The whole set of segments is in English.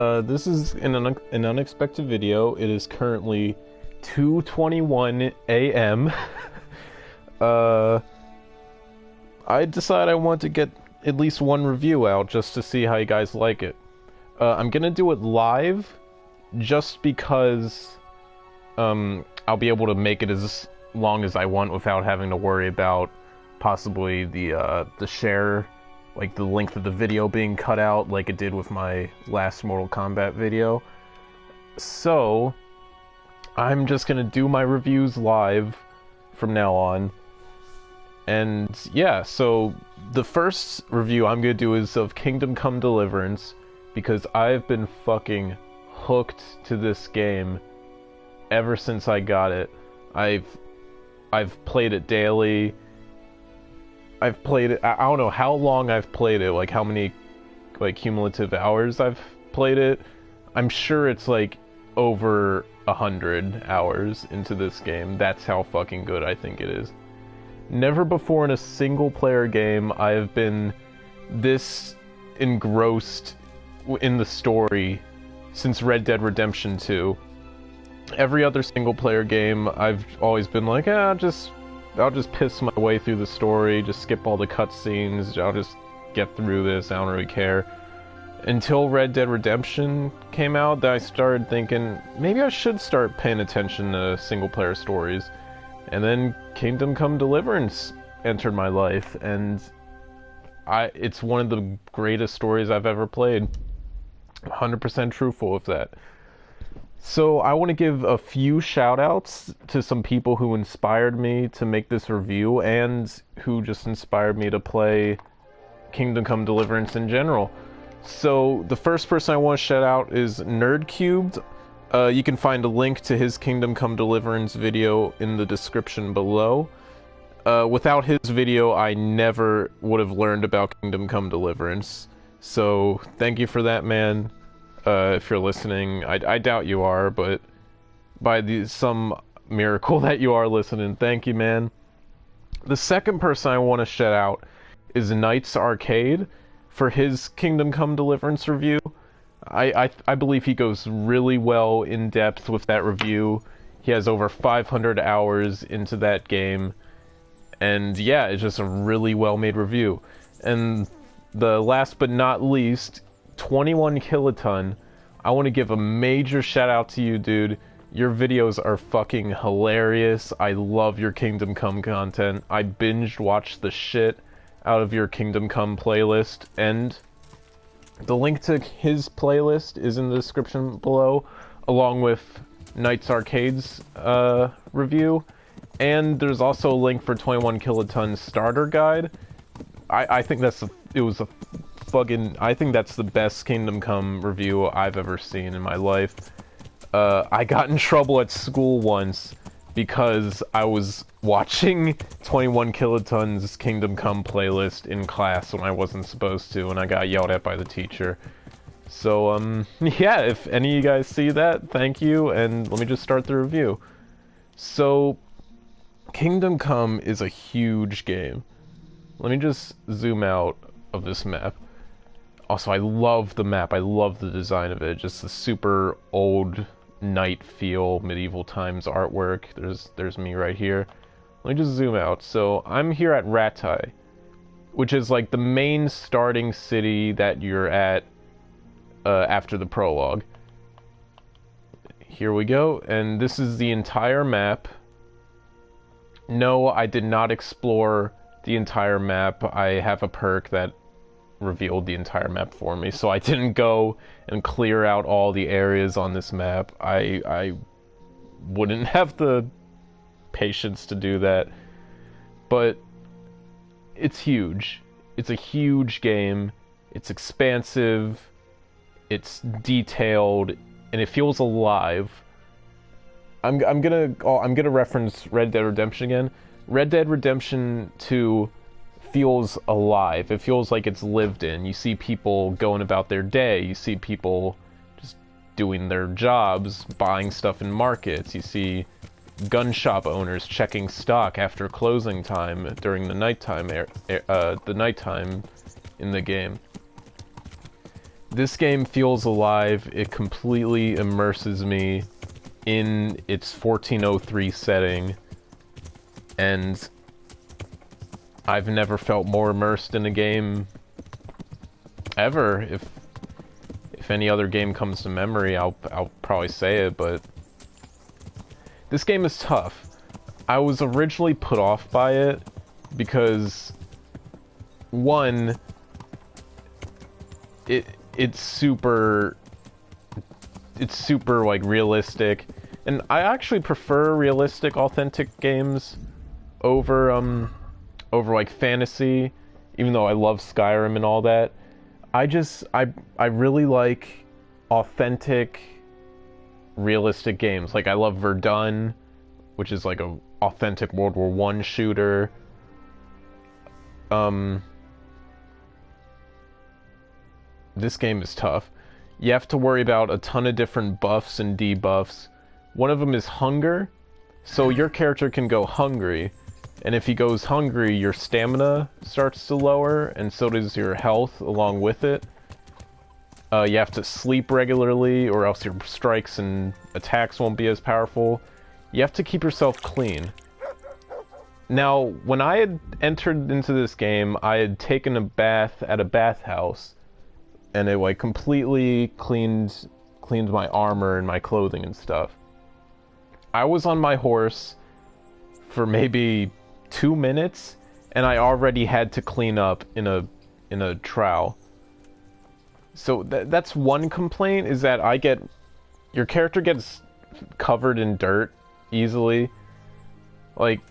This is an unexpected video. It is currently 2:21 a.m. uh, I decided I want to get at least one review out just to see how you guys like it. I'm gonna do it live just because I'll be able to make it as long as I want without having to worry about possibly the share, like the length of the video being cut out like it did with my last Mortal Kombat video. So I'm just gonna do my reviews live from now on. And yeah, so the first review I'm gonna do is of Kingdom Come Deliverance, because I've been fucking hooked to this game ever since I got it. I've played it daily. I've played it, I don't know how long I've played it, like how many like cumulative hours I've played it. I'm sure it's like over 100 hours into this game. That's how fucking good I think it is. Never before in a single player game I have been this engrossed in the story since Red Dead Redemption 2. Every other single player game I've always been like, I'll just piss my way through the story, just skip all the cutscenes, I'll just get through this, I don't really care. Until Red Dead Redemption came out, that I started thinking, maybe I should start paying attention to single player stories. And then Kingdom Come Deliverance entered my life, and it's one of the greatest stories I've ever played. 100% truthful with that. So I want to give a few shout-outs to some people who inspired me to make this review, and who just inspired me to play Kingdom Come Deliverance in general. So the first person I want to shout out is NerdCubed. You can find a link to his Kingdom Come Deliverance video in the description below. Without his video, I never would have learned about Kingdom Come Deliverance. So thank you for that, man. If you're listening, I doubt you are, but by some miracle that you are listening, thank you, man. The second person I want to shout out is Knight's Arcade for his Kingdom Come Deliverance review. I believe he goes really well in depth with that review. He has over 500 hours into that game, and yeah, it's just a really well made review. And the last but not least, 21 Kiloton, I want to give a major shout out to you, dude. Your videos are fucking hilarious. I love your Kingdom Come content. I binged watched the shit out of your Kingdom Come playlist, and the link to his playlist is in the description below, along with Knight's Arcade's review. And there's also a link for 21 Kiloton's starter guide. I think I think that's the best Kingdom Come review I've ever seen in my life. I got in trouble at school once because I was watching 21 Kiloton's Kingdom Come playlist in class when I wasn't supposed to, and I got yelled at by the teacher. So, yeah, if any of you guys see that, thank you, and let me just start the review. So, Kingdom Come is a huge game. Let me just zoom out of this map. Also, I love the map. I love the design of it. Just the super old night feel, medieval times artwork. There's me right here. Let me just zoom out. So I'm here at Rattay, which is like the main starting city that you're at after the prologue. Here we go, and this is the entire map. No, I did not explore the entire map. I have a perk that revealed the entire map for me, so I didn't go and clear out all the areas on this map. I wouldn't have the patience to do that, but it's huge. It's a huge game. It's expansive, it's detailed, and it feels alive. I'm gonna reference Red Dead Redemption again. Red Dead Redemption 2 feels alive. It feels like it's lived in. You see people going about their day. You see people just doing their jobs, buying stuff in markets. You see gun shop owners checking stock after closing time during the nighttime in the game. This game feels alive. It completely immerses me in its 1403 setting, and I've never felt more immersed in a game ever. If any other game comes to memory, I'll probably say it, but this game is tough. I was originally put off by it because, one, it's super like realistic, and I actually prefer realistic, authentic games over like fantasy, even though I love Skyrim and all that. I really like authentic, realistic games. Like, I love Verdun, which is like a authentic World War I shooter. This game is tough. You have to worry about a ton of different buffs and debuffs. One of them is hunger, so your character can go hungry, and if he goes hungry, your stamina starts to lower, and so does your health along with it. You have to sleep regularly, or else your strikes and attacks won't be as powerful. You have to keep yourself clean. Now, when I had entered into this game, I had taken a bath at a bathhouse, and it like completely cleaned my armor and my clothing and stuff. I was on my horse for maybe 2 minutes, and I already had to clean up in a trowel. So that's one complaint, is that your character gets covered in dirt easily. Like,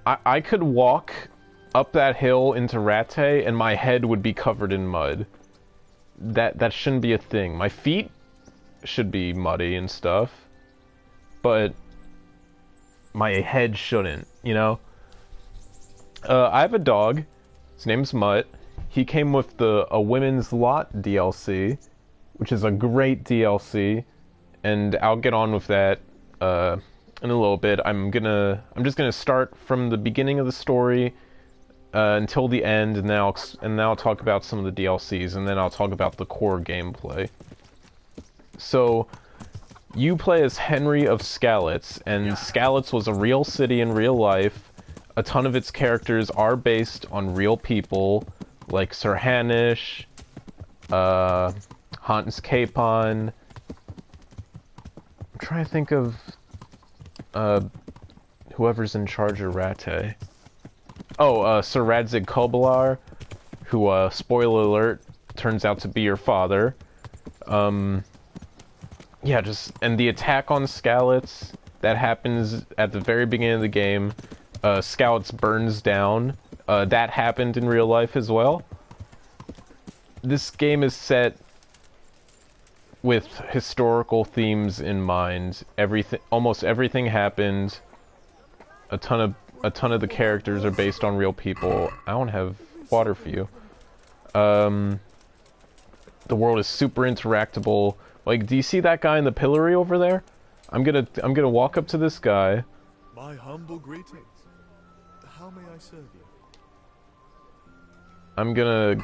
I could walk up that hill into Rattay and my head would be covered in mud. That shouldn't be a thing. My feet should be muddy and stuff, but my head shouldn't, you know? I have a dog. His name's Mutt. He came with the A Women's Lot DLC, which is a great DLC, and I'll get on with that in a little bit. I'm just gonna start from the beginning of the story until the end, and then I'll talk about some of the DLCs, and then I'll talk about the core gameplay. So, you play as Henry of Skalitz, and Skalitz was a real city in real life. A ton of its characters are based on real people, like Sir Hanish, Hans Capon. I'm trying to think of whoever's in charge of Rattay. Oh, Sir Radzig Kobylar, who, spoiler alert, turns out to be your father. Yeah, and the attack on Skalitz, that happens at the very beginning of the game. Skalitz burns down. That happened in real life as well. This game is set with historical themes in mind. Almost everything happened. A ton of the characters are based on real people. I don't have water for you. The world is super interactable. Like, do you see that guy in the pillory over there? I'm gonna walk up to this guy. My humble greetings. How may I serve you? I'm gonna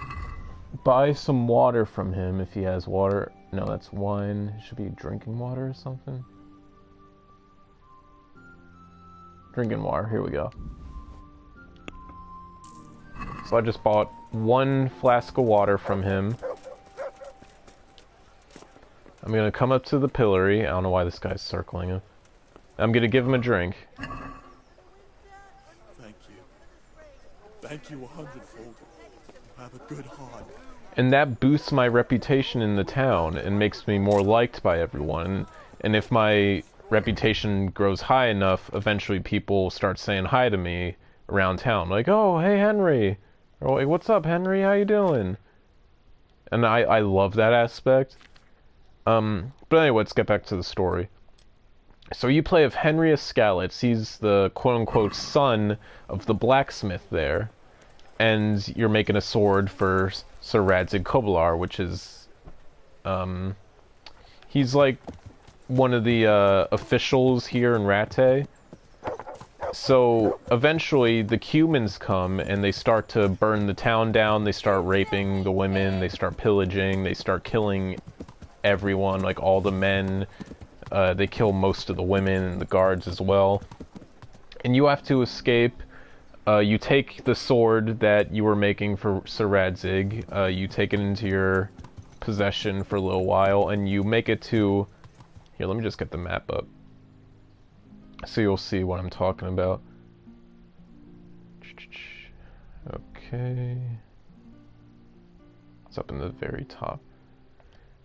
buy some water from him if he has water. No, that's wine. It should be drinking water or something. Drinking water, here we go. So I just bought 1 flask of water from him. I'm gonna come up to the pillory. I don't know why this guy's circling him. I'm gonna give him a drink. Thank you. Thank you 100-fold. You have a good heart. And that boosts my reputation in the town and makes me more liked by everyone. And if my reputation grows high enough, eventually people start saying hi to me around town. Like, oh, hey, Henry. Or like, what's up, Henry? How you doing? And I love that aspect. But anyway, let's get back to the story. So you play of Henry of Skalitz. He's the quote-unquote son of the blacksmith there. And you're making a sword for Sir Radzig Kobylar, which is, he's like one of the, officials here in Rattay. So eventually the humans come and they start to burn the town down, they start raping the women, they start pillaging, they start killing everyone, like all the men, they kill most of the women and the guards as well. And you have to escape. You take the sword that you were making for Sir Radzig, you take it into your possession for a little while, and you make it to... Here, let me just get the map up, so you'll see what I'm talking about. Okay. It's up in the very top.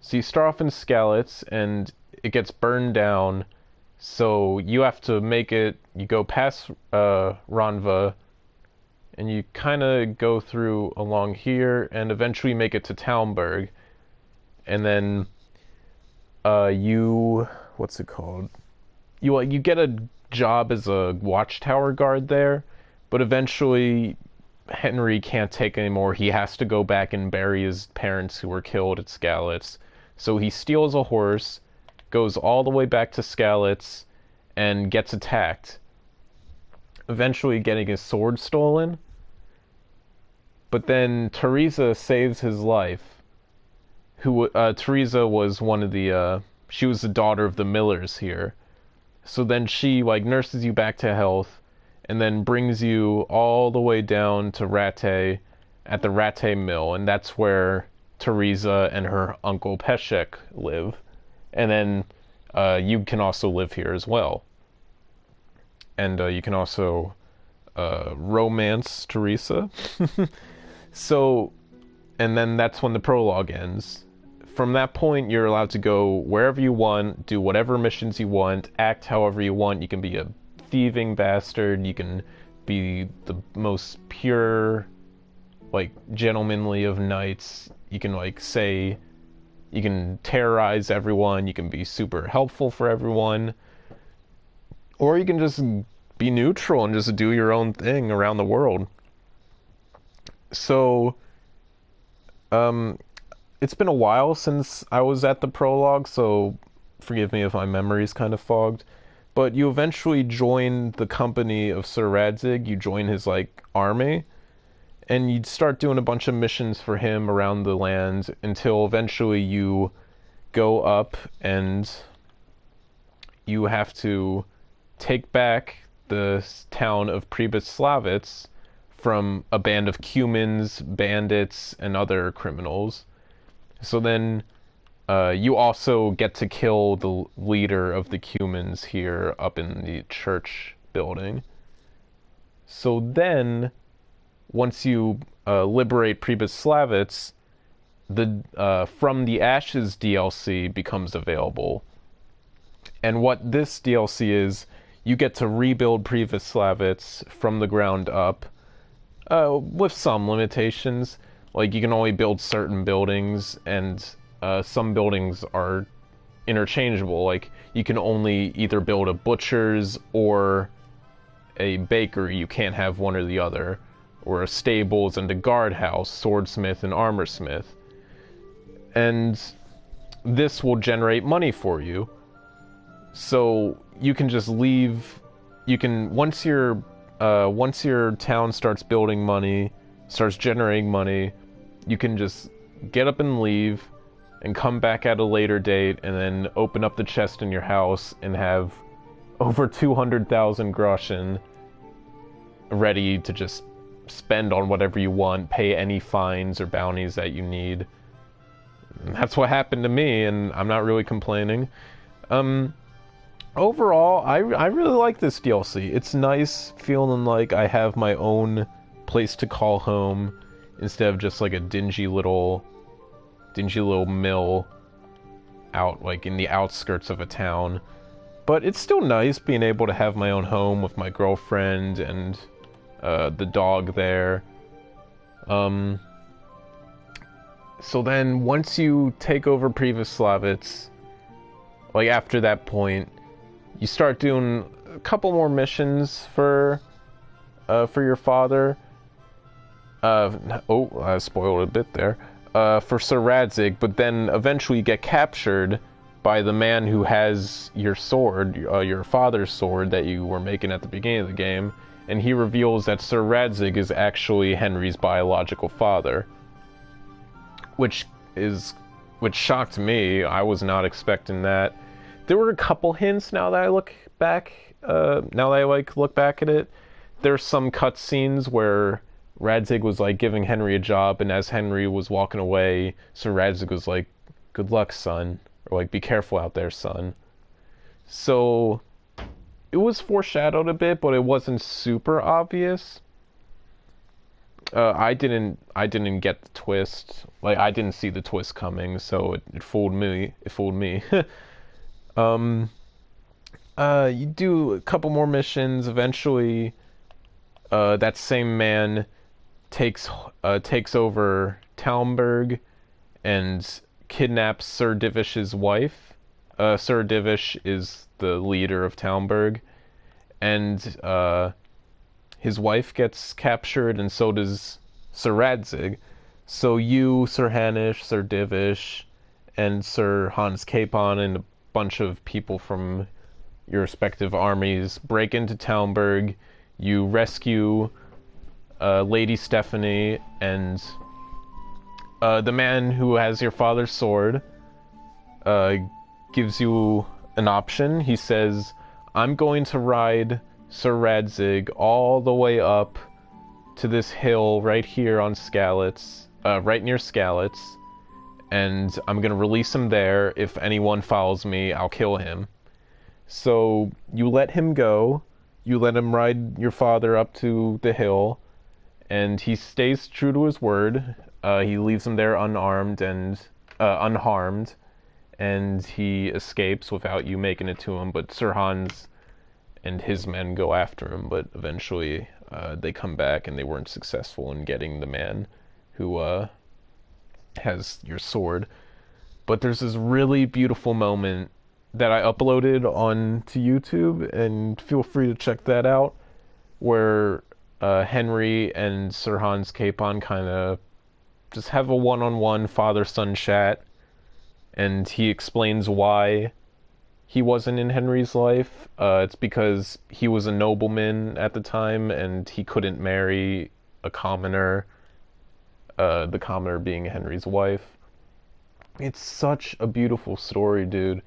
So you start off in Skalitz, and it gets burned down, so you have to make it... You go past Ranva, and you kind of go through along here, and eventually make it to Talmberg. And then, you... What's it called? You get a job as a watchtower guard there, but eventually Henry can't take anymore. He has to go back and bury his parents who were killed at Skalitz. So he steals a horse, goes all the way back to Skalitz, and gets attacked. Eventually getting his sword stolen. But then Teresa saves his life. Teresa was one of the, she was the daughter of the millers here. So then she, like, nurses you back to health, and then brings you all the way down to Rattay, at the Rattay Mill, and that's where Teresa and her uncle Peshek live. And then you can also live here as well. And you can also romance Teresa. So, and then that's when the prologue ends. From that point, you're allowed to go wherever you want, do whatever missions you want, act however you want. You can be a thieving bastard, you can be the most pure, like, gentlemanly of knights. You can, like, say, you can terrorize everyone, you can be super helpful for everyone. Or you can just be neutral and just do your own thing around the world. So, it's been a while since I was at the prologue, so forgive me if my memory's kind of fogged. But you eventually join the company of Sir Radzig, you join his, like, army, and you'd start doing a bunch of missions for him around the land until eventually you go up and you have to take back the town of Pribyslavitz from a band of Cumans, bandits, and other criminals. So then you also get to kill the leader of the Cumans here up in the church building. So then, once you liberate Pribyslavitz, the From the Ashes DLC becomes available. And what this DLC is, you get to rebuild Pribyslavitz from the ground up, with some limitations. Like, you can only build certain buildings, and some buildings are interchangeable. Like, you can only either build a butcher's or a bakery. You can't have one or the other. Or a stables and a guardhouse, swordsmith and armorsmith. And this will generate money for you. So you can just leave. You can, once your town starts building money, starts generating money, you can just get up and leave and come back at a later date and then open up the chest in your house and have over 200,000 groschen ready to just spend on whatever you want, pay any fines or bounties that you need. And that's what happened to me, and I'm not really complaining. Overall, I really like this DLC. It's nice feeling like I have my own place to call home instead of just like a dingy little mill out like in the outskirts of a town. But it's still nice being able to have my own home with my girlfriend and the dog there. So then once you take over Pribyslavitz, like after that point, you start doing a couple more missions for your father. I spoiled a bit there. For Sir Radzig, but then eventually you get captured by the man who has your sword, your father's sword that you were making at the beginning of the game, and he reveals that Sir Radzig is actually Henry's biological father, which shocked me. I was not expecting that. There were a couple hints now that I look back. Now that I look back at it, there's some cutscenes where Radzig was like giving Henry a job, and as Henry was walking away, Sir Radzig was like, "Good luck, son," or like, "Be careful out there, son." So it was foreshadowed a bit, but it wasn't super obvious. I didn't get the twist. Like, I didn't see the twist coming, so it fooled me. It fooled me. You do a couple more missions. Eventually, that same man takes over Talmberg and kidnaps Sir Divish's wife. Sir Divish is the leader of Talmberg, and his wife gets captured, and so does Sir Radzig. So you, Sir Hanish, Sir Divish, and Sir Hans Capon, and a bunch of people from your respective armies break into Talmberg. You rescue Lady Stephanie and the man who has your father's sword. Gives you an option. He says, "I'm going to ride Sir Radzig all the way up to this hill right here on Skalitz, right near Skalitz, and I'm gonna release him there. If anyone follows me, I'll kill him." So you let him go, you let him ride your father up to the hill, and he stays true to his word. He leaves him there unarmed and unharmed, and he escapes without you making it to him, but Sir Hans and his men go after him, but eventually they come back and they weren't successful in getting the man who has your sword. But there's this really beautiful moment that I uploaded onto YouTube, and feel free to check that out, where Henry and Sir Hans Capon kind of just have a one-on-one father-son chat, and he explains why he wasn't in Henry's life. It's because he was a nobleman at the time, and he couldn't marry a commoner, the commoner being Henry's wife. It's such a beautiful story, dude.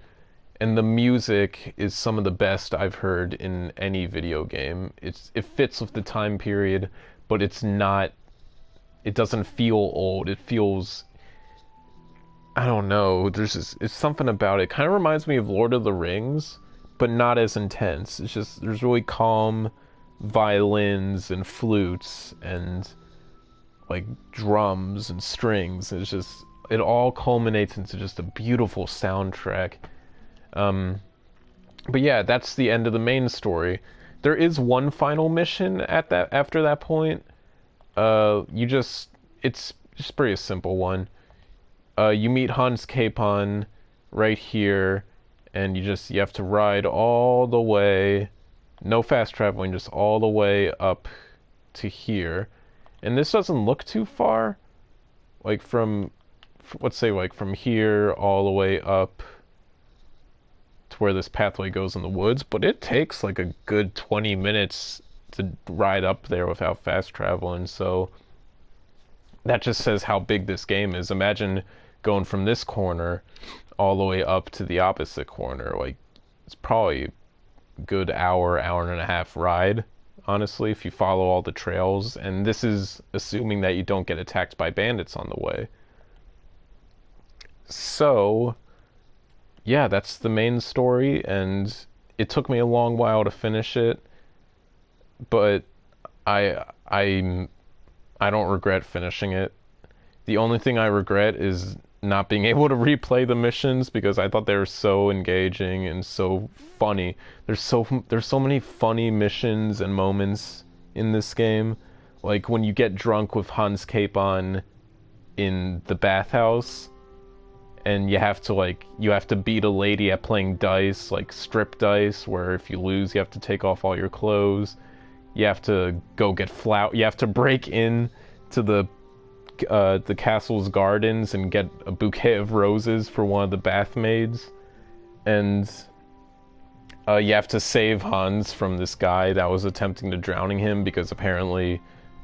And the music is some of the best I've heard in any video game. It fits with the time period, but it doesn't feel old. It feels, I don't know, it's something about it. Kind of reminds me of Lord of the Rings, but not as intense. It's just, there's really calm violins and flutes and like drums and strings. It's just, it all culminates into just a beautiful soundtrack. But yeah, that's the end of the main story. There is one final mission after that point. It's just pretty simple one. You meet Hans Capon right here, and you have to ride all the way, no fast traveling, just all the way up to here. And this doesn't look too far, like let's say like from here all the way up to where this pathway goes in the woods, but it takes like a good 20 minutes to ride up there without fast traveling. So that just says how big this game is. Imagine going from this corner all the way up to the opposite corner. Like, it's probably a good hour and a half ride, honestly, if you follow all the trails. And this is assuming that you don't get attacked by bandits on the way. So yeah, that's the main story, and it took me a long while to finish it, but I don't regret finishing it. The only thing I regret is not being able to replay the missions, because I thought they were so engaging and so funny. There's so many funny missions and moments in this game. Like when you get drunk with Hans Capon in the bathhouse, and you have to beat a lady at playing dice, like strip dice, where if you lose you have to take off all your clothes. You have to go get you have to break in to the castle's gardens and get a bouquet of roses for one of the bath maids. and you have to save Hans from this guy that was attempting to drowning him because apparently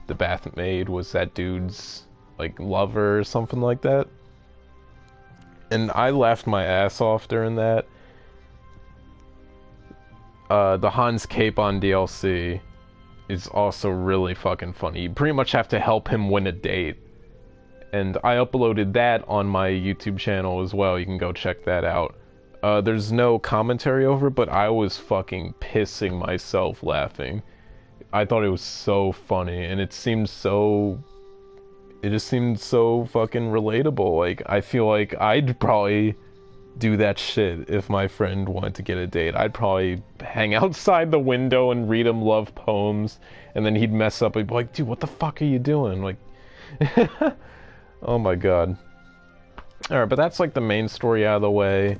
the bath maid was that dude's like lover or something like that. And I laughed my ass off during that. The Hans Capon DLC is also really fucking funny. You pretty much have to help him win a date. And I uploaded that on my YouTube channel as well. You can go check that out. There's no commentary over it, but I was fucking pissing myself laughing. I thought it was so funny, and it just seemed so fucking relatable. Like, I feel like I'd probably do that shit if my friend wanted to get a date. I'd probably hang outside the window and read him love poems, and then he'd mess up and be like, dude, what the fuck are you doing? Like, oh my god. Alright, but that's like the main story out of the way.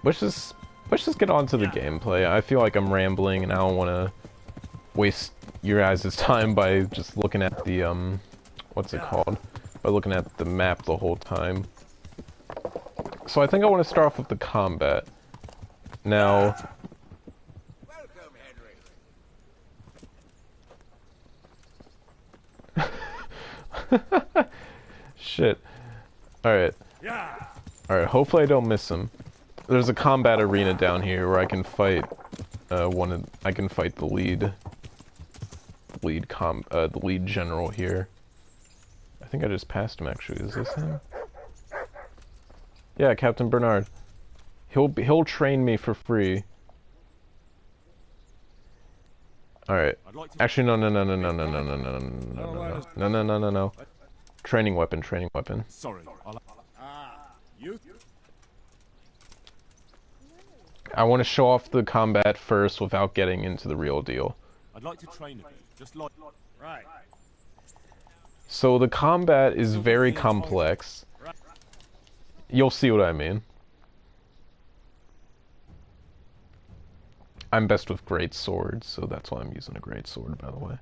Let's just get on to the gameplay. I feel like I'm rambling and I don't want to waste your guys' time by just looking at the, what's it called? By looking at the map the whole time. So I think I want to start off with the combat. Now... Welcome, Henry. Shit. Alright. Alright, hopefully I don't miss him. There's a combat arena down here where I can fight I can fight the lead general here. I think I just passed him actually. Is this him? Yeah, Captain Bernard. He'll train me for free. Alright. Actually no. Training weapon. Sorry. You? I want to show off the combat first without getting into the real deal. I'd like to train a bit, just like... Right. So the combat is very complex. You'll see what I mean. I'm best with great swords, so that's why I'm using a great sword, by the way.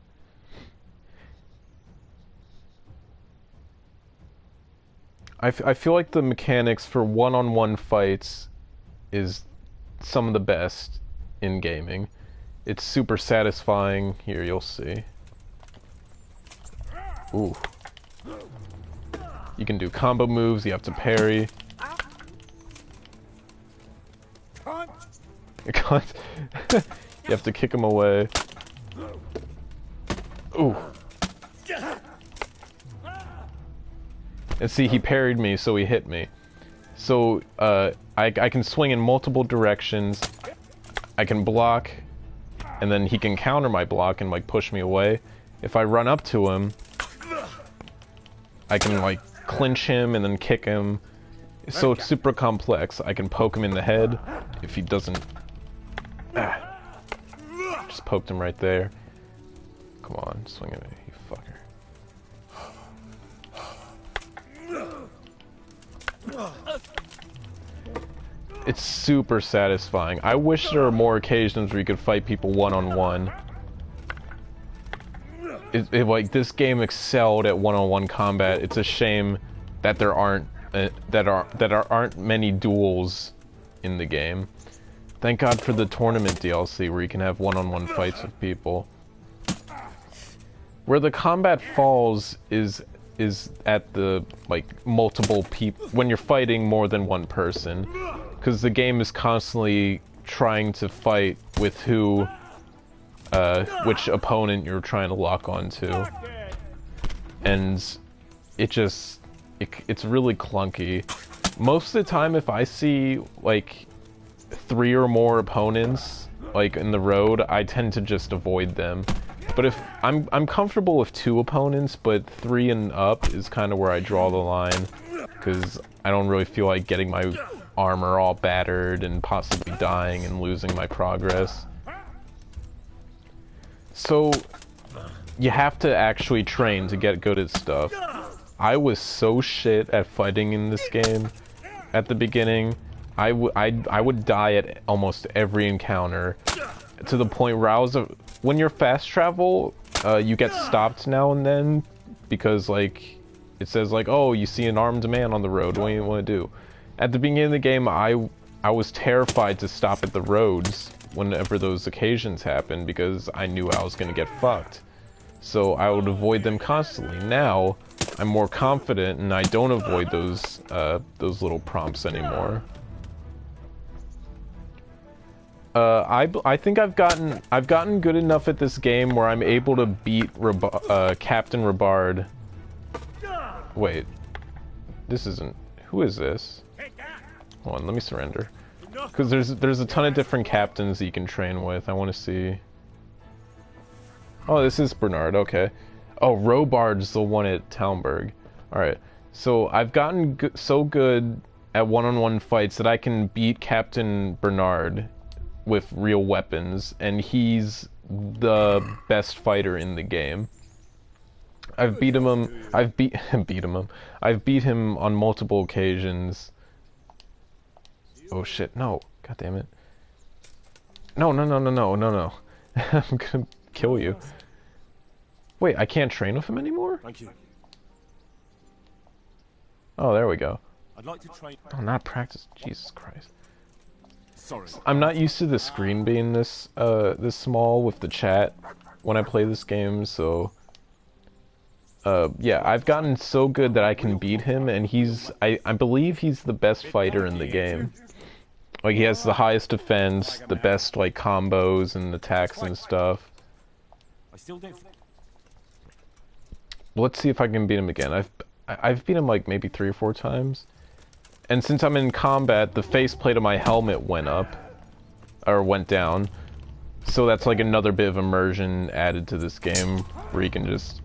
I feel like the mechanics for one-on-one fights is some of the best in gaming. It's super satisfying. Here, you'll see. Ooh. You can do combo moves, you have to parry. You can't. You have to kick him away. Ooh. And see, he parried me, so he hit me. So, I can swing in multiple directions. I can block, and then he can counter my block and, like, push me away. If I run up to him, I can, like, clinch him and then kick him. So it's super complex. I can poke him in the head if he doesn't... Just poked him right there. Come on, swing at me, you fucker. It's super satisfying. I wish there were more occasions where you could fight people one-on-one. Like, this game excelled at one-on-one combat. It's a shame that there aren't aren't many duels in the game. Thank God for the tournament DLC where you can have one-on-one fights with people. Where the combat falls is at the, like, multiple people, when you're fighting more than one person, because the game is constantly trying to fight with which opponent you're trying to lock onto, and it's really clunky. Most of the time, if I see, like, 3 or more opponents, like, in the road, I tend to just avoid them. But if I'm comfortable with 2 opponents, but 3 and up is kind of where I draw the line, because I don't really feel like getting my armor all battered and possibly dying and losing my progress. So you have to actually train to get good at stuff. I was so shit at fighting in this game at the beginning. I would die at almost every encounter, to the point where when you're fast travel, you get stopped now and then, because, like, it says, like, oh, you see an armed man on the road, what do you want to do? At the beginning of the game, I was terrified to stop at the roads whenever those occasions happened because I knew I was gonna get fucked. So I would avoid them constantly. Now, I'm more confident and I don't avoid those little prompts anymore. I think I've gotten good enough at this game where I'm able to beat Captain Rabard. Wait, this isn't. Who is this? Hold on, let me surrender. Because there's a ton of different captains that you can train with. I want to see. Oh, this is Bernard. Okay. Oh, Robard's the one at Talmberg. All right. So I've gotten so good at one-on-one fights that I can beat Captain Bernard with real weapons, and he's the best fighter in the game. I've beat him. I've beat him on multiple occasions. Oh shit! No! God damn it! No! I'm gonna kill you. Wait, I can't train with him anymore? Thank you. Oh, there we go. I'd like to train. Oh, not practice. Jesus Christ. Sorry. I'm not used to the screen being this small with the chat when I play this game, so yeah, I've gotten so good that I can beat him, and I believe he's the best fighter in the game. Like, he has the highest defense, the best like combos and attacks and stuff. I still don't. Let's see if I can beat him again. I've beat him like maybe 3 or 4 times. And since I'm in combat, the faceplate of my helmet went up, or went down. So that's like another bit of immersion added to this game, where you can just...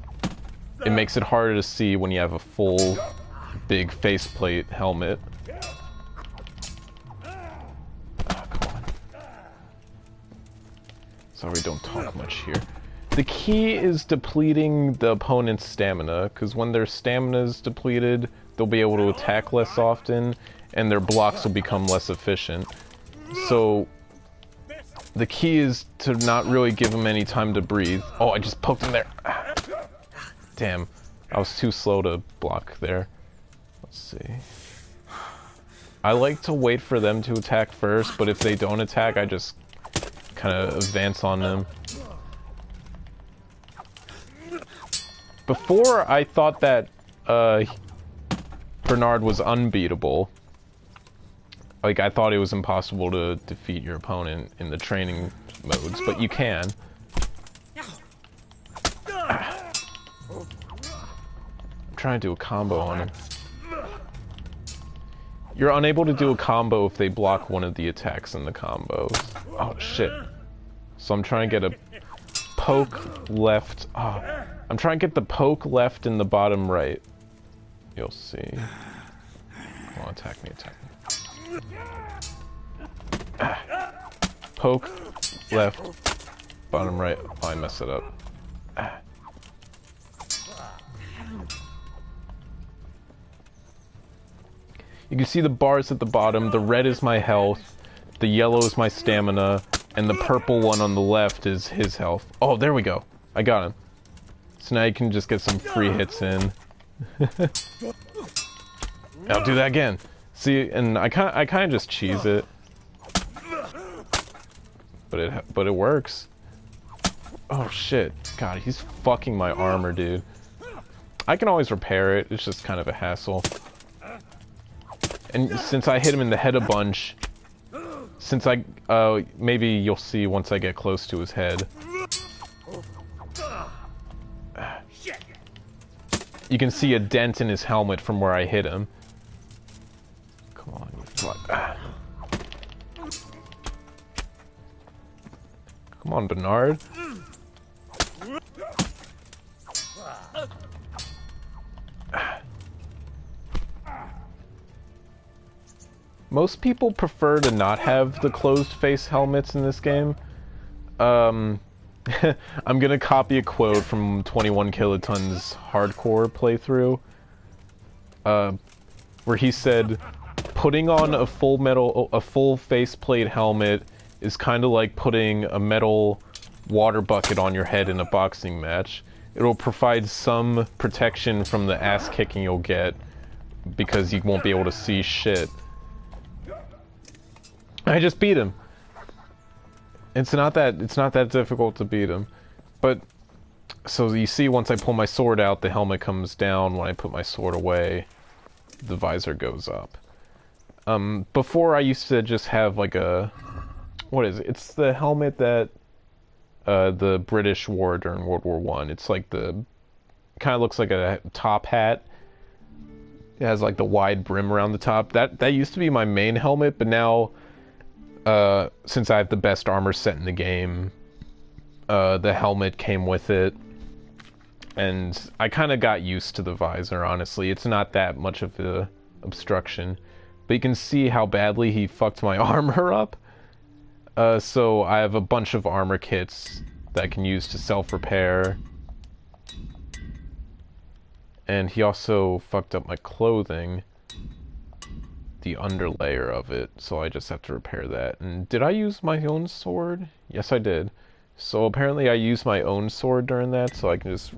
It makes it harder to see when you have a full, big faceplate helmet. Oh, come on. Sorry, don't talk much here. The key is depleting the opponent's stamina, because when their stamina is depleted, they'll be able to attack less often, and their blocks will become less efficient. So, the key is to not really give them any time to breathe. Oh, I just poked him there. Damn, I was too slow to block there. Let's see. I like to wait for them to attack first, but if they don't attack, I just kind of advance on them. Before, I thought that Bernard was unbeatable. Like, I thought it was impossible to defeat your opponent in the training modes, but you can. I'm trying to do a combo on him. You're unable to do a combo if they block one of the attacks in the combos. Oh, shit. So I'm trying to get a poke left. Oh, I'm trying to get the poke left in the bottom right. You'll see. Come on, attack me, attack me. Poke left, bottom right. Oh, I messed it up. You can see the bars at the bottom. The red is my health, the yellow is my stamina, and the purple one on the left is his health. Oh, there we go. I got him. So now you can just get some free hits in. I'll do that again. See, and I kind of just cheese it, but it works. Oh shit! God, he's fucking my armor, dude. I can always repair it. It's just kind of a hassle. And since I hit him in the head a bunch, since maybe you'll see once I get close to his head. You can see a dent in his helmet from where I hit him. Come on, you fuck. Come on, Bernard. Most people prefer to not have the closed face helmets in this game. I'm gonna copy a quote from 21 Kiloton's hardcore playthrough, where he said, "Putting on a full faceplate helmet is kind of like putting a metal water bucket on your head in a boxing match. It'll provide some protection from the ass kicking you'll get, because you won't be able to see shit. I just beat him. It's not that difficult to beat him. But so you see, once I pull my sword out, the helmet comes down. When I put my sword away, the visor goes up. Before I used to just have like a, what is it? It's the helmet that the British wore during World War One. It's like the, kind of looks like a top hat. It has like the wide brim around the top. That used to be my main helmet, but now, since I have the best armor set in the game, the helmet came with it. And I kind of got used to the visor, honestly. It's not that much of a obstruction. But you can see how badly he fucked my armor up. So I have a bunch of armor kits that I can use to self-repair. And he also fucked up my clothing, the underlayer of it, so I just have to repair that. And did I use my own sword? Yes, I did. So apparently I used my own sword during that, so I can just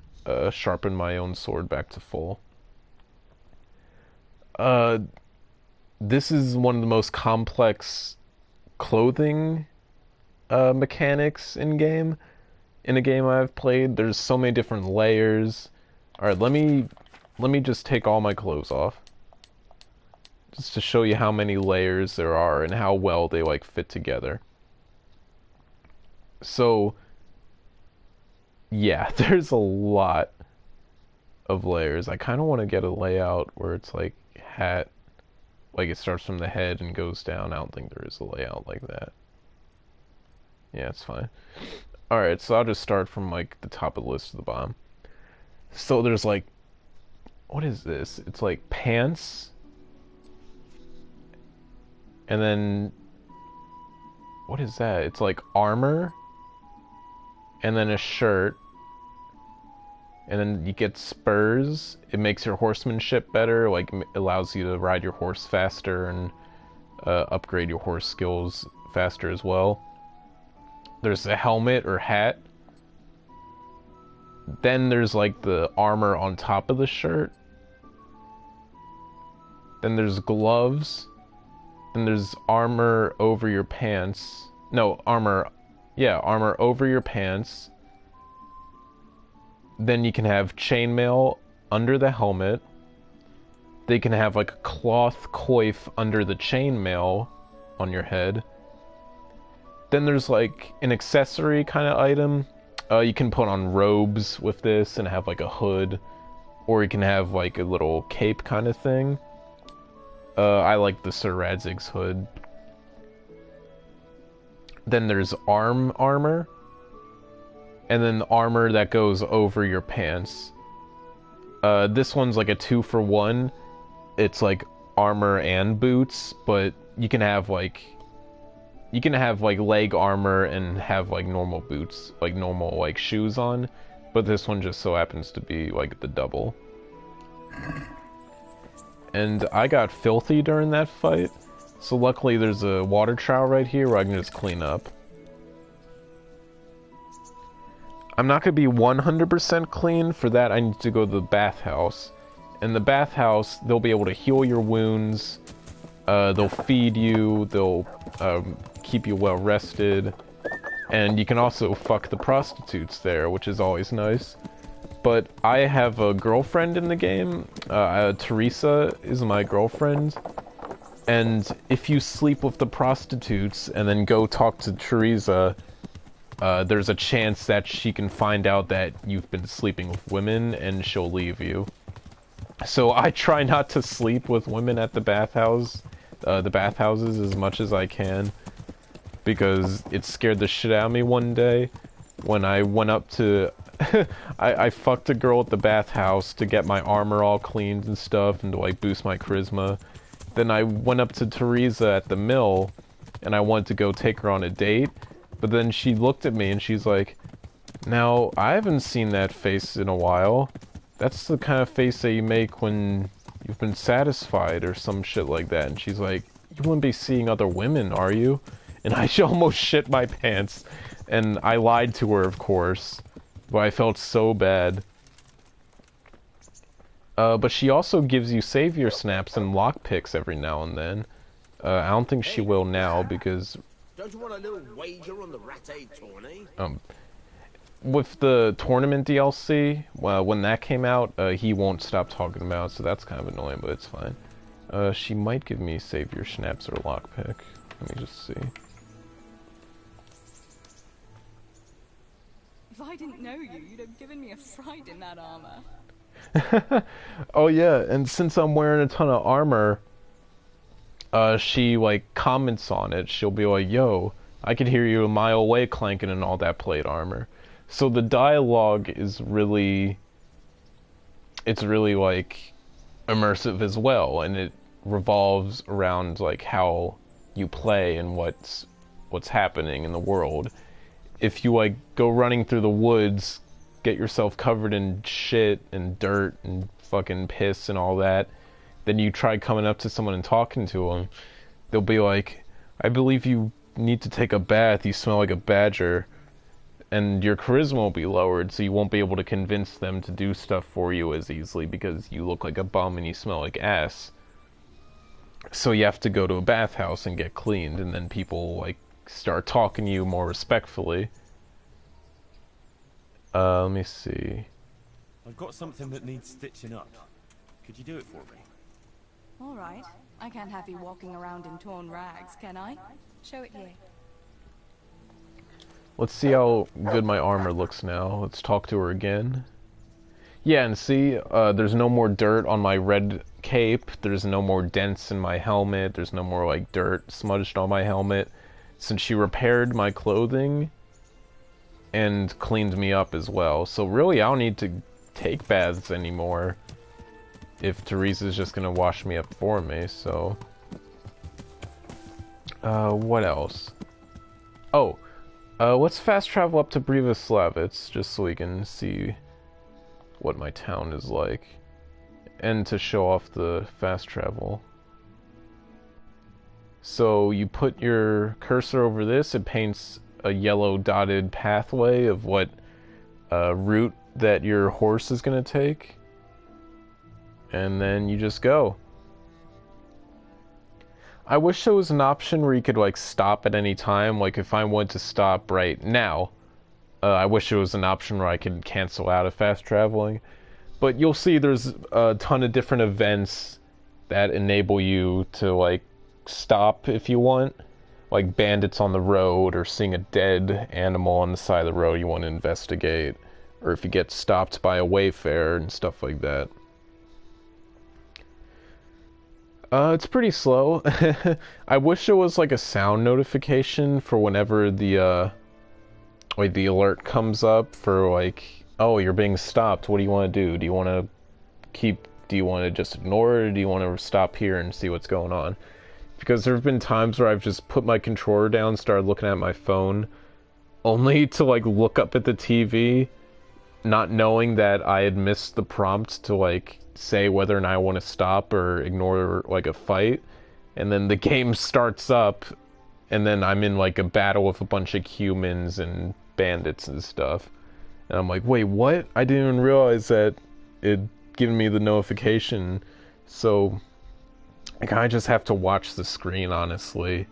sharpen my own sword back to full. This is one of the most complex clothing mechanics in a game I've played. There's so many different layers. Alright, let me just take all my clothes off. Just to show you how many layers there are and how well they like fit together. So yeah, there's a lot of layers. I kind of want to get a layout where it's like hat, like it starts from the head and goes down. I don't think there is a layout like that. Yeah, it's fine. Alright, so I'll just start from like the top of the list to the bottom. So there's like, what is this? It's like pants. And then, what is that? It's like armor. And then a shirt. And then you get spurs. It makes your horsemanship better, like allows you to ride your horse faster and upgrade your horse skills faster as well. There's a helmet or hat. Then there's like the armor on top of the shirt. Then there's gloves. Then there's armor over your pants. No, armor. Yeah, armor over your pants. Then you can have chainmail under the helmet. They can have like a cloth coif under the chainmail on your head. Then there's like an accessory kind of item. You can put on robes with this and have like a hood. Or you can have like a little cape kind of thing. I like the Sir Radzig's hood. Then there's armor. And then armor that goes over your pants. This one's like a 2-for-1. It's like armor and boots, but you can have like leg armor and have like normal boots, like normal like shoes on, but this one just so happens to be like the double. And I got filthy during that fight, so luckily there's a water trowel right here where I can just clean up. I'm not going to be 100% clean. For that I need to go to the bathhouse. In the bathhouse, they'll be able to heal your wounds, they'll feed you, they'll keep you well rested, and you can also fuck the prostitutes there, which is always nice. But I have a girlfriend in the game. Teresa is my girlfriend, and if you sleep with the prostitutes and then go talk to Teresa, there's a chance that she can find out that you've been sleeping with women and she'll leave you. So I try not to sleep with women at the bathhouses as much as I can, because it scared the shit out of me one day when I went up to I fucked a girl at the bathhouse to get my armor all cleaned and stuff and to like boost my charisma. Then I went up to Teresa at the mill and I wanted to go take her on a date, but then she looked at me and she's like, "Now, I haven't seen that face in a while. That's the kind of face that you make when you've been satisfied," or some shit like that. And she's like, "You wouldn't be seeing other women, are you?" And I almost shit my pants. And I lied to her, of course. But I felt so bad. But she also gives you savior snaps and lockpicks every now and then. I don't think she will now because Don't you want a little wager on the Ratte tourney? with the tournament DLC, when that came out, he won't stop talking about it, so that's kind of annoying, but it's fine. She might give me Save Your Schnapps or Lockpick. Let me just see. If I didn't know you, you'd have given me a fright in that armor. Oh yeah, and since I'm wearing a ton of armor, she, like, comments on it. She'll be like, yo, I could hear you a mile away clanking in all that plate armor. So the dialogue is really... It's really, like, immersive as well, and it revolves around, like, how you play and what's happening in the world. If you, like, go running through the woods, get yourself covered in shit and dirt and fucking piss and all that, then you try coming up to someone and talking to them, they'll be like, I believe you need to take a bath, you smell like a badger, and your charisma will be lowered, so you won't be able to convince them to do stuff for you as easily because you look like a bum and you smell like ass. So you have to go to a bathhouse and get cleaned, and then people, like, start talking to you more respectfully. Let me see. I've got something that needs stitching up. Could you do it for me? All right. I can't have you walking around in torn rags, can I? Show it here. Let's see how good my armor looks now. Let's talk to her again. Yeah, and see, there's no more dirt on my red cape. There's no more dents in my helmet. There's no more, like, dirt smudged on my helmet. Since she repaired my clothing and cleaned me up as well. So really, I don't need to take baths anymore if Teresa's just gonna wash me up for me, so... what else? Oh, let's fast travel up to Brivoslavitz, just so we can see what my town is like. And to show off the fast travel. So you put your cursor over this, it paints a yellow dotted pathway of what route that your horse is gonna take. And then you just go. I wish there was an option where you could, like, stop at any time. Like, if I wanted to stop right now, I wish there was an option where I could cancel out of fast traveling. But you'll see there's a ton of different events that enable you to, like, stop if you want. Like bandits on the road, or seeing a dead animal on the side of the road you want to investigate. Or if you get stopped by a wayfarer and stuff like that. It's pretty slow. I wish there was, like, a sound notification for whenever the, like, the alert comes up for, like, oh, you're being stopped, what do you want to do? Do you want to just ignore it, or do you want to stop here and see what's going on? Because there have been times where I've just put my controller down, started looking at my phone, only to, like, look up at the TV, not knowing that I had missed the prompt to, like, say whether or not I want to stop or ignore, like, a fight, and then the game starts up, and then I'm in, like, a battle with a bunch of humans and bandits and stuff, and I'm like, wait, what? I didn't even realize that it'd given me the notification, so I kinda just have to watch the screen, honestly,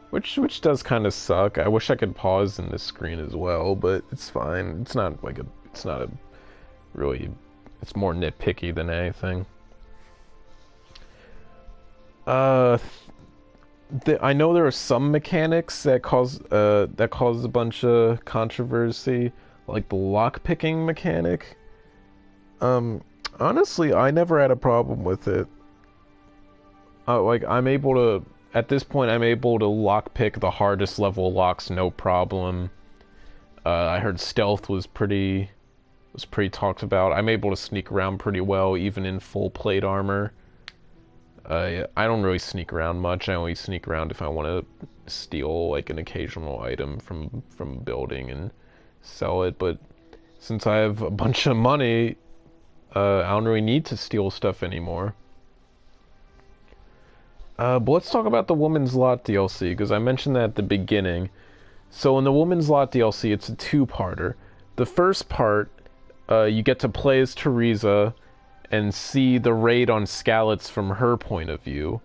which does kind of suck. I wish I could pause in this screen as well, but it's fine. It's not a really... It's more nitpicky than anything. I know there are some mechanics that cause a bunch of controversy, like the lockpicking mechanic. Honestly, I never had a problem with it. Like, at this point, I'm able to lockpick the hardest level locks, no problem. I heard stealth was pretty talked about. I'm able to sneak around pretty well, even in full plate armor. I don't really sneak around much. I only sneak around if I want to steal, like, an occasional item from a building and sell it. But since I have a bunch of money, I don't really need to steal stuff anymore. But let's talk about the Woman's Lot DLC, because I mentioned that at the beginning. So in the Woman's Lot DLC, it's a two-parter. The first part, you get to play as Teresa and see the raid on Skalitz from her point of view.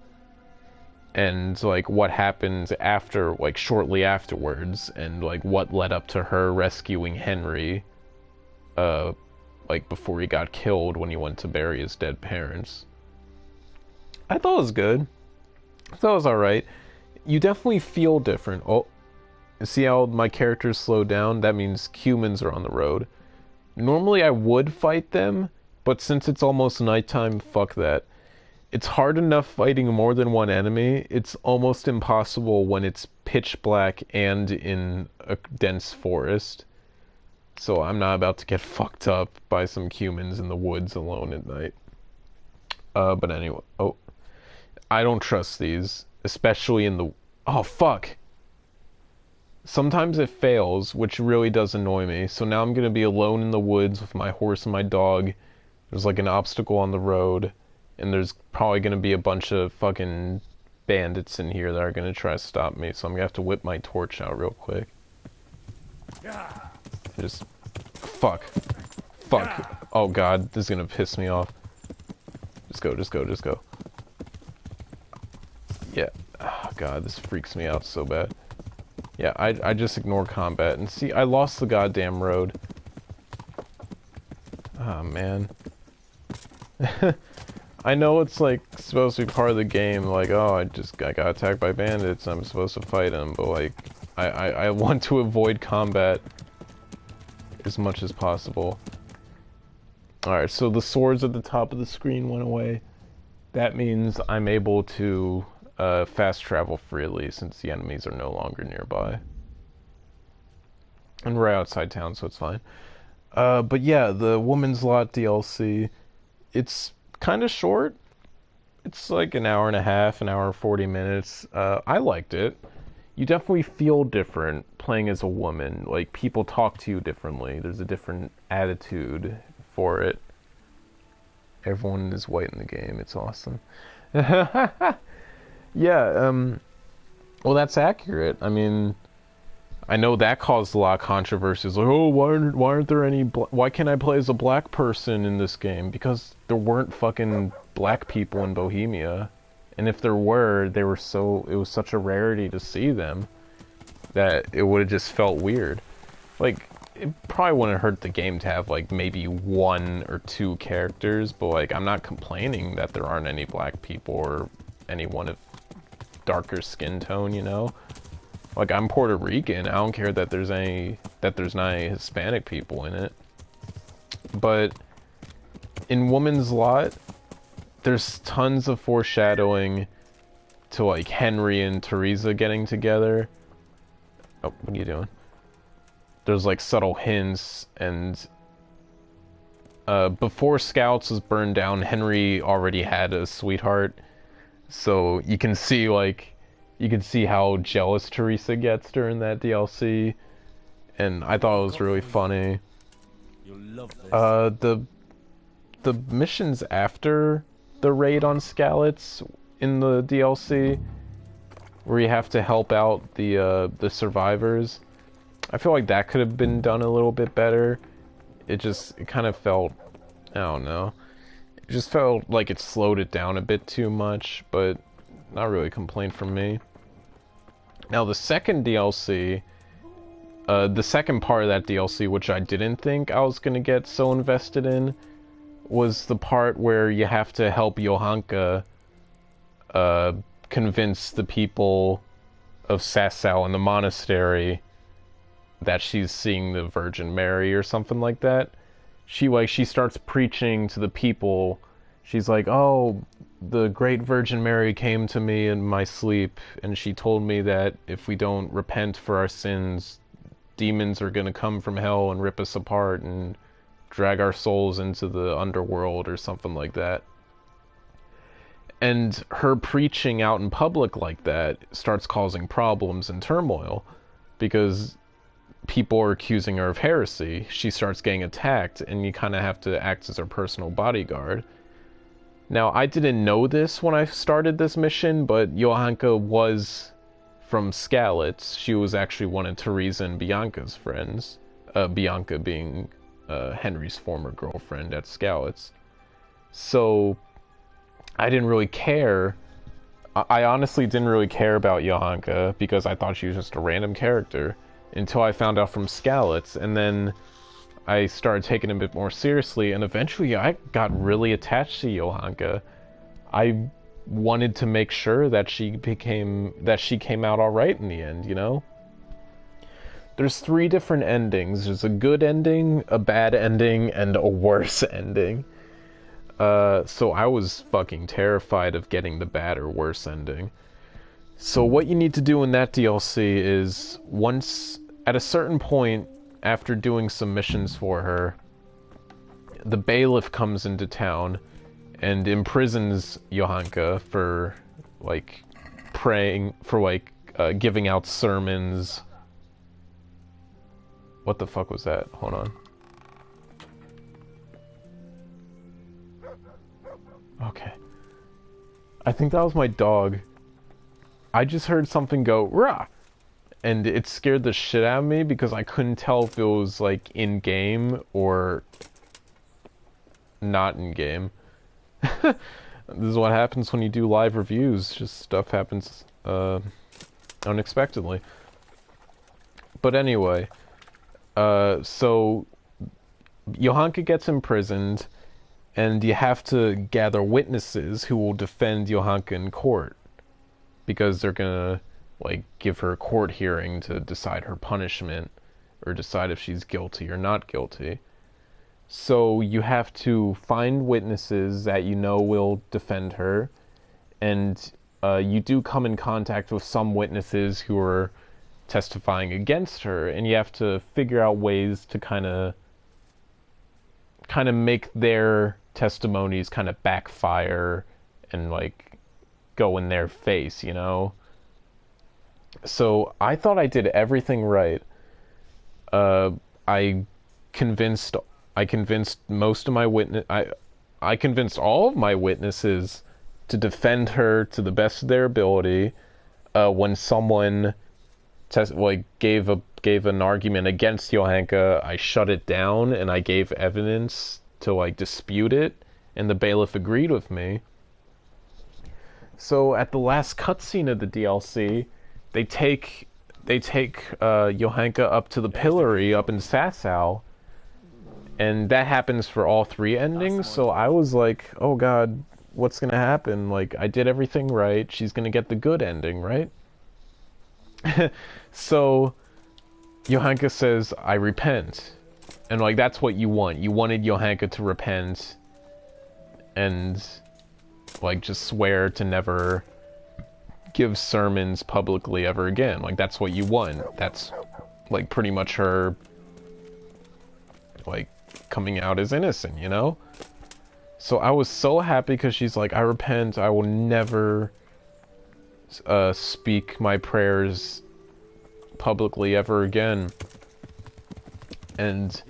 and like what happens after, like shortly afterwards, and like what led up to her rescuing Henry, like before he got killed when he went to bury his dead parents. I thought it was good. I thought it was alright. You definitely feel different. Oh, see how my characters slowed down? That means humans are on the road. Normally I would fight them, but since it's almost nighttime, fuck that. It's hard enough fighting more than one enemy. It's almost impossible when it's pitch black and in a dense forest. So I'm not about to get fucked up by some humans in the woods alone at night. But anyway, oh. I don't trust these, especially in the... Oh, fuck! Sometimes it fails, which really does annoy me. So now I'm gonna be alone in the woods with my horse and my dog. There's like an obstacle on the road, and there's probably gonna be a bunch of fucking bandits in here that are gonna try to stop me, so I'm gonna have to whip my torch out real quick. Just... Fuck. Fuck. Oh god, this is gonna piss me off. Just go, just go, just go. Yeah. Oh god, this freaks me out so bad. Yeah, I just ignore combat. And see, I lost the goddamn road. Oh, man. I know it's, like, supposed to be part of the game. Like, oh, I got attacked by bandits. I'm supposed to fight them. But, like, I want to avoid combat as much as possible. Alright, so the swords at the top of the screen went away. That means I'm able to... fast travel freely since the enemies are no longer nearby. And we're outside town, so it's fine. But yeah, the Woman's Lot DLC, it's kind of short. It's like an hour and a half, an hour and 40 minutes. I liked it. You definitely feel different playing as a woman. Like, people talk to you differently. There's a different attitude for it. Everyone is white in the game. It's awesome. Yeah, well, that's accurate. I mean, I know that caused a lot of controversies. Like, oh, why aren't there any... Why can't I play as a black person in this game? Because there weren't fucking black people in Bohemia. And if there were, they were so... It was such a rarity to see them that it would have just felt weird. Like, it probably wouldn't hurt the game to have, like, maybe 1 or 2 characters. But, like, I'm not complaining that there aren't any black people or anyone of darker skin tone, you know? Like, I'm Puerto Rican. I don't care that there's not any Hispanic people in it. But in Woman's Lot, there's tons of foreshadowing to, like, Henry and Teresa getting together. Oh, what are you doing? There's, like, subtle hints, and before Scouts was burned down, Henry already had a sweetheart. So you can see, like, how jealous Teresa gets during that DLC, and I thought it was really funny. You'll love this. The missions after the raid on Skalitz in the DLC, where you have to help out the survivors, I feel like that could have been done a little bit better. It kind of felt, I don't know. It just felt like it slowed it down a bit too much, but not really a complaint from me. Now the second DLC, the second part of that DLC, which I didn't think I was gonna get so invested in, was the part where you have to help Johanka convince the people of Sasau in the monastery that she's seeing the Virgin Mary or something like that. She starts preaching to the people. She's like, oh, the great Virgin Mary came to me in my sleep, and she told me that if we don't repent for our sins, demons are gonna come from hell and rip us apart and drag our souls into the underworld or something like that. And her preaching out in public like that starts causing problems and turmoil, because people are accusing her of heresy. She starts getting attacked, and you kind of have to act as her personal bodyguard. Now, I didn't know this when I started this mission, but Johanka was from Skalitz. She was actually one of Teresa and Bianca's friends. Bianca being Henry's former girlfriend at Skalitz. So, I didn't really care. I honestly didn't really care about Johanka because I thought she was just a random character until I found out from Skalitz, and then I started taking it a bit more seriously, and eventually I got really attached to Johanka. I wanted to make sure that she came out all right in the end, you know? There's 3 different endings. There's a good ending, a bad ending, and a worse ending. So I was fucking terrified of getting the bad or worse ending. So what you need to do in that DLC is, once, at a certain point, after doing some missions for her, the bailiff comes into town and imprisons Johanka for, like, praying, for, like, giving out sermons. What the fuck was that? Hold on. Okay. I think that was my dog. I just heard something go, rah! And it scared the shit out of me because I couldn't tell if it was, like, in-game or not in-game. This is what happens when you do live reviews. Just stuff happens, unexpectedly. But anyway, so Johanka gets imprisoned, and you have to gather witnesses who will defend Johanka in court, because they're gonna, like, give her a court hearing to decide her punishment, or decide if she's guilty or not guilty. So you have to find witnesses that you know will defend her, and you do come in contact with some witnesses who are testifying against her, and you have to figure out ways to kind of make their testimonies kind of backfire and, like, go in their face, you know? So I thought I did everything right. I convinced most of my I convinced all of my witnesses to defend her to the best of their ability. When someone gave an argument against Johanka, I shut it down and I gave evidence to, like, dispute it, and the bailiff agreed with me. So at the last cutscene of the DLC, they take Johanka up to the pillory up in Sasau, and that happens for all 3 endings. So I was like, oh god, what's gonna happen? Like, I did everything right. She's gonna get the good ending, right? So Johanka says, I repent. And, like, that's what you want. You wanted Johanka to repent and, like, just swear to never give sermons publicly ever again. Like, that's what you want. That's, like, pretty much her, like, coming out as innocent, you know? So I was so happy because she's like, I repent. I will never speak my prayers publicly ever again. And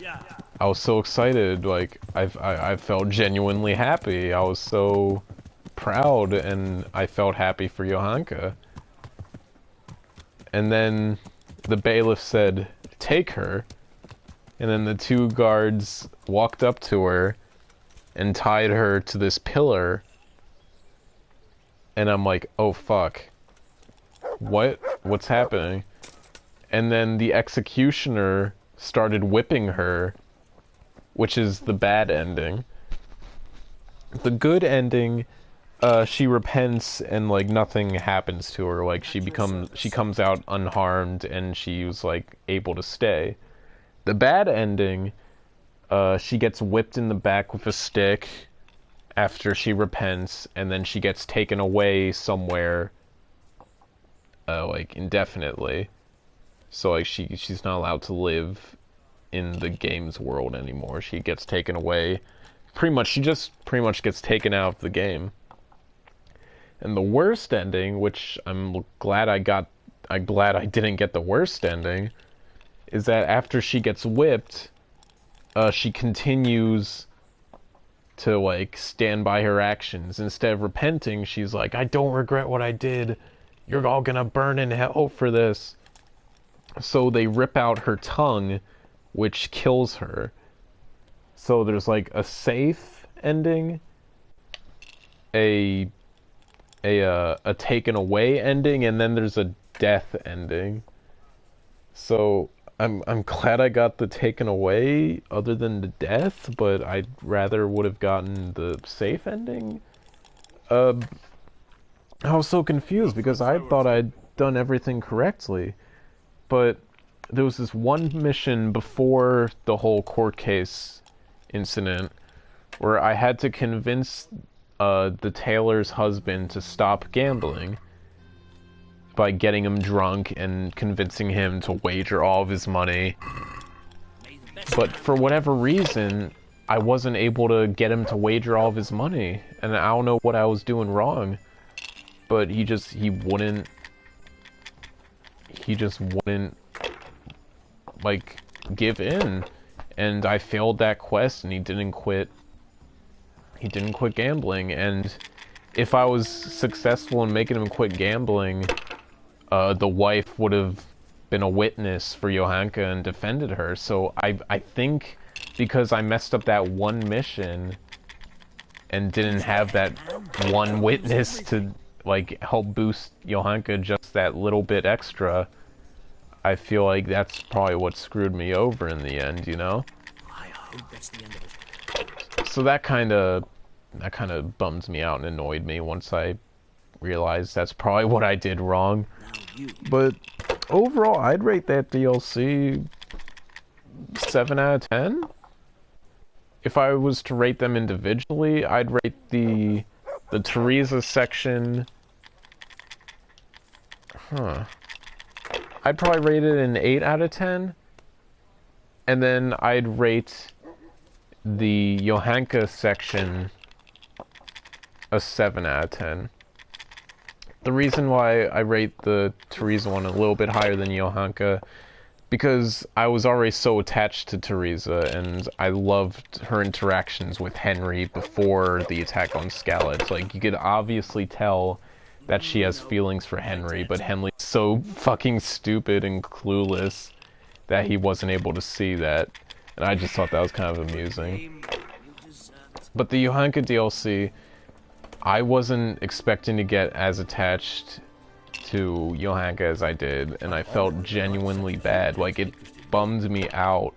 I was so excited. Like, I felt genuinely happy. I was so proud, and I felt happy for Johanka. And then the bailiff said, take her. And then the 2 guards walked up to her and tied her to this pillar. And I'm like, oh fuck. What's happening? And then the executioner started whipping her, which is the bad ending. The good ending, she repents and, like, nothing happens to her. Like, she comes out unharmed and she was, like, able to stay. The bad ending, she gets whipped in the back with a stick after she repents, and then she gets taken away somewhere, like, indefinitely. So, like, she's not allowed to live in the game's world anymore. She gets taken away. She just pretty much gets taken out of the game. And the worst ending, which I'm glad I didn't get the worst ending, is that after she gets whipped, she continues to, like, stand by her actions. Instead of repenting, she's like, I don't regret what I did. You're all gonna burn in hell for this. So they rip out her tongue, which kills her. So there's, like, a safe ending, a a taken away ending, and then there's a death ending. So I'm glad I got the taken away other than the death, but I'd rather would have gotten the safe ending. I was so confused because I thought I'd done everything correctly, but there was this one mission before the whole court case incident where I had to convince the tailor's husband to stop gambling by getting him drunk and convincing him to wager all of his money. But for whatever reason, I wasn't able to get him to wager all of his money, and I don't know what I was doing wrong. But he just wouldn't, like, give in. And I failed that quest, and he didn't quit gambling. And if I was successful in making him quit gambling, the wife would have been a witness for Johanka and defended her. So I think because I messed up that one mission and didn't have that one witness to, like, help boost Johanka just that little bit extra, I feel like that's probably what screwed me over in the end, you know? I hope that's the end of it. So that kind of bummed me out and annoyed me once I realized that's probably what I did wrong. But overall, I'd rate that DLC 7 out of 10. If I was to rate them individually, I'd rate the Teresa section. I'd probably rate it an 8 out of 10. And then I'd rate the Johanka section a 7 out of 10. The reason why I rate the Teresa one a little bit higher than Johanka, because I was already so attached to Teresa, and I loved her interactions with Henry before the attack on Skalitz. Like, you could obviously tell that she has feelings for Henry, but Henry's so fucking stupid and clueless that he wasn't able to see that. And I just thought that was kind of amusing. But the Johanka DLC, I wasn't expecting to get as attached to Johanka as I did, and I felt genuinely bad. Like, it bummed me out.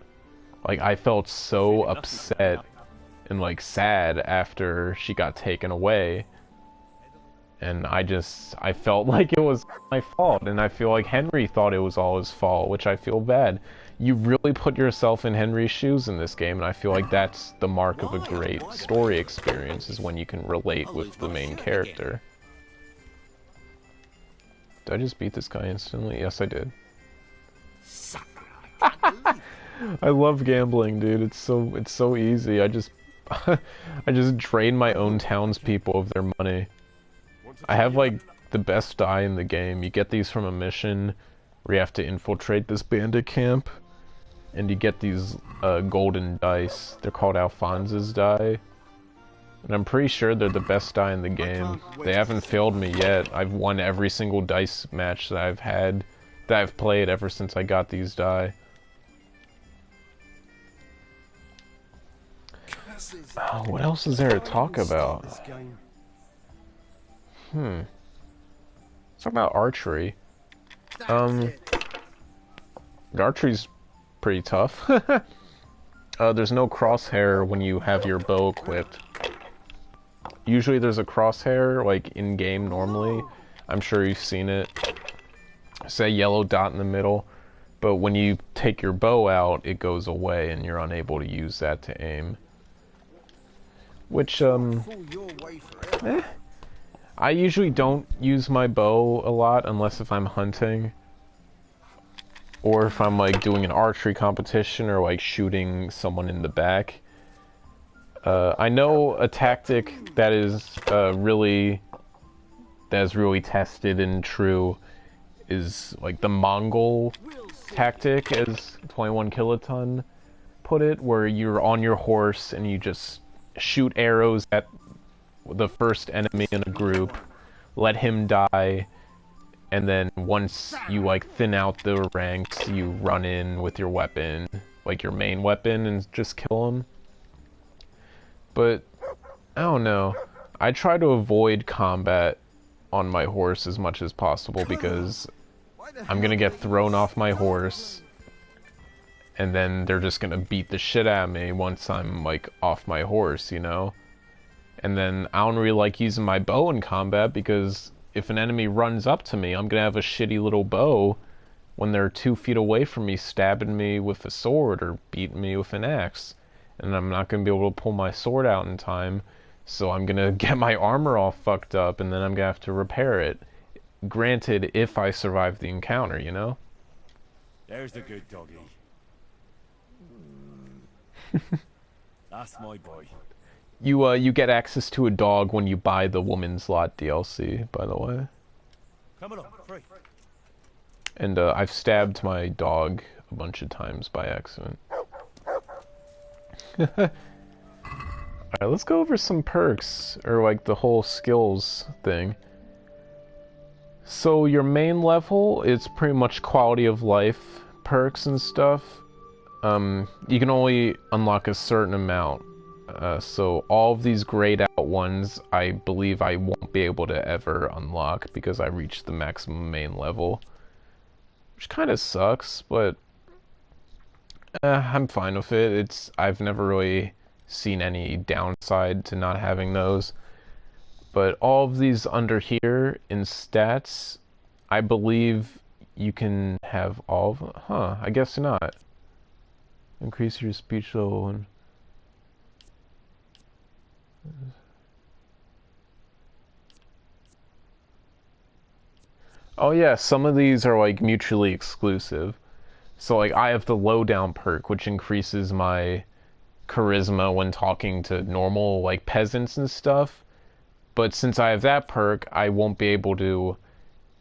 Like, I felt so upset and, like, sad after she got taken away. And I felt like it was my fault, and I feel like Henry thought it was all his fault, which I feel bad. You really put yourself in Henry's shoes in this game, and I feel like that's the mark of a great story experience, is when you can relate with the main character. Did I just beat this guy instantly? Yes, I did. I love gambling, dude. It's so easy. I just drain my own townspeople of their money. I have, like, the best die in the game. You get these from a mission where you have to infiltrate this bandit camp, and you get these golden dice. They're called Alphonse's die, and I'm pretty sure they're the best die in the game. They haven't failed me yet. I've won every single dice match that I've played ever since I got these die. Oh, what else is there to talk about? Let's talk about archery. The archery's pretty tough. There's no crosshair when you have your bow equipped. Usually there's a crosshair, like, in-game normally. I'm sure you've seen it. Say yellow dot in the middle. But when you take your bow out, it goes away and you're unable to use that to aim. Which, I usually don't use my bow a lot unless if I'm hunting. Or if I'm, like, doing an archery competition or, like, shooting someone in the back. I know a tactic that is really tested and true is, like, the Mongol tactic, as 21 Kiloton put it, where you're on your horse and you just shoot arrows at the first enemy in a group, let him die, and then once you, like, thin out the ranks, you run in with your weapon, like your main weapon, and just kill him. But I don't know, I try to avoid combat on my horse as much as possible because I'm gonna get thrown off my horse, and then they're just gonna beat the shit out of me once I'm, like, off my horse, you know? And then I don't really like using my bow in combat because if an enemy runs up to me, I'm gonna have a shitty little bow when they're 2 feet away from me, stabbing me with a sword or beating me with an axe. And I'm not gonna be able to pull my sword out in time, so I'm gonna get my armor all fucked up, and then I'm gonna have to repair it. Granted, if I survive the encounter, you know? There's the good doggy. That's my boy. You get access to a dog when you buy the Woman's Lot DLC, by the way. Come on, free. And I've stabbed my dog a bunch of times by accident. Alright, let's go over some perks, or like the whole skills thing. So your main level is pretty much quality of life perks and stuff. You can only unlock a certain amount. So all of these grayed out ones, I believe I won't be able to ever unlock because I reached the maximum main level. Which kind of sucks, but I'm fine with it. I've never really seen any downside to not having those. But all of these under here in stats, I believe you can have all of them. Huh, I guess not. Increase your speech level and... Oh yeah, some of these are like mutually exclusive. So like I have the lowdown perk, which increases my charisma when talking to normal like peasants and stuff. But since I have that perk, I won't be able to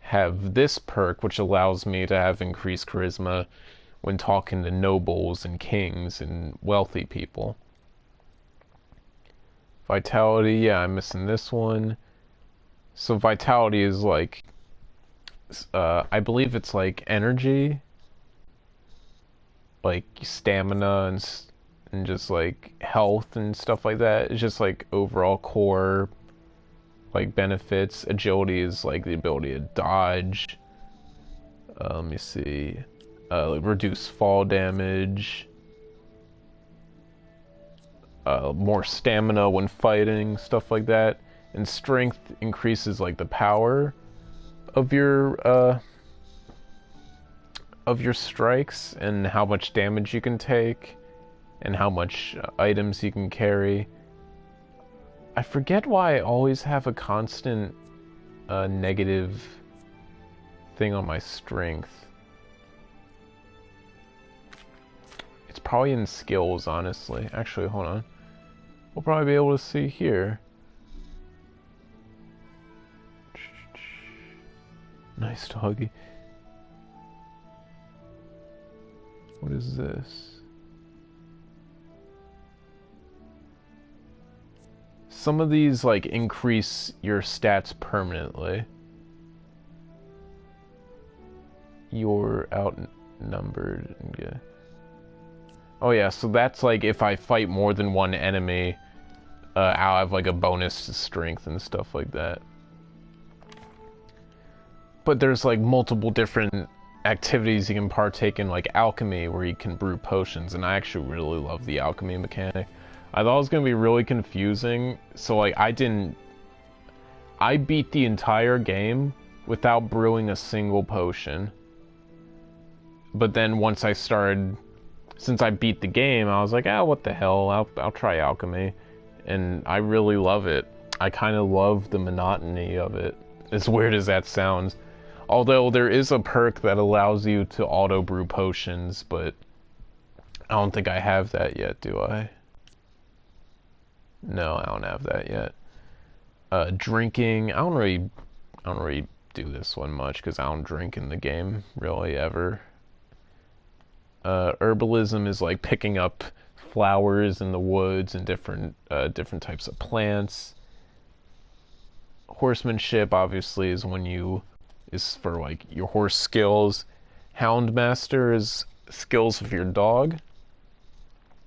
have this perk, which allows me to have increased charisma when talking to nobles and kings and wealthy people. Vitality, yeah, I'm missing this one. So vitality is like, I believe it's like energy, like stamina and just like health and stuff like that. It's just like overall core like benefits. Agility is like the ability to dodge. Let me see. Reduce fall damage. More stamina when fighting, stuff like that. And strength increases like the power of your strikes and how much damage you can take and how much items you can carry. I forget why I always have a constant negative thing on my strength. It's probably in skills, honestly. Actually, hold on. We'll probably be able to see here. Nice doggy. What is this? Some of these like increase your stats permanently. You're outnumbered. Yeah. Oh yeah, so that's like if I fight more than one enemy, I'll have like a bonus to strength and stuff like that. But there's like multiple different activities you can partake in, like alchemy, where you can brew potions, and I actually really love the alchemy mechanic. I thought it was going to be really confusing, so like I beat the entire game without brewing a single potion. But then once I started, since I beat the game, I was like, ah, what the hell, I'll try alchemy. And I really love it. I kind of love the monotony of it, as weird as that sounds. Although there is a perk that allows you to auto-brew potions, but I don't think I have that yet, do I? No, I don't have that yet. Drinking, I don't really do this one much, because I don't drink in the game, really, ever. Herbalism is like picking up flowers in the woods and different types of plants. Horsemanship, obviously, is for like your horse skills. Houndmaster is skills of your dog.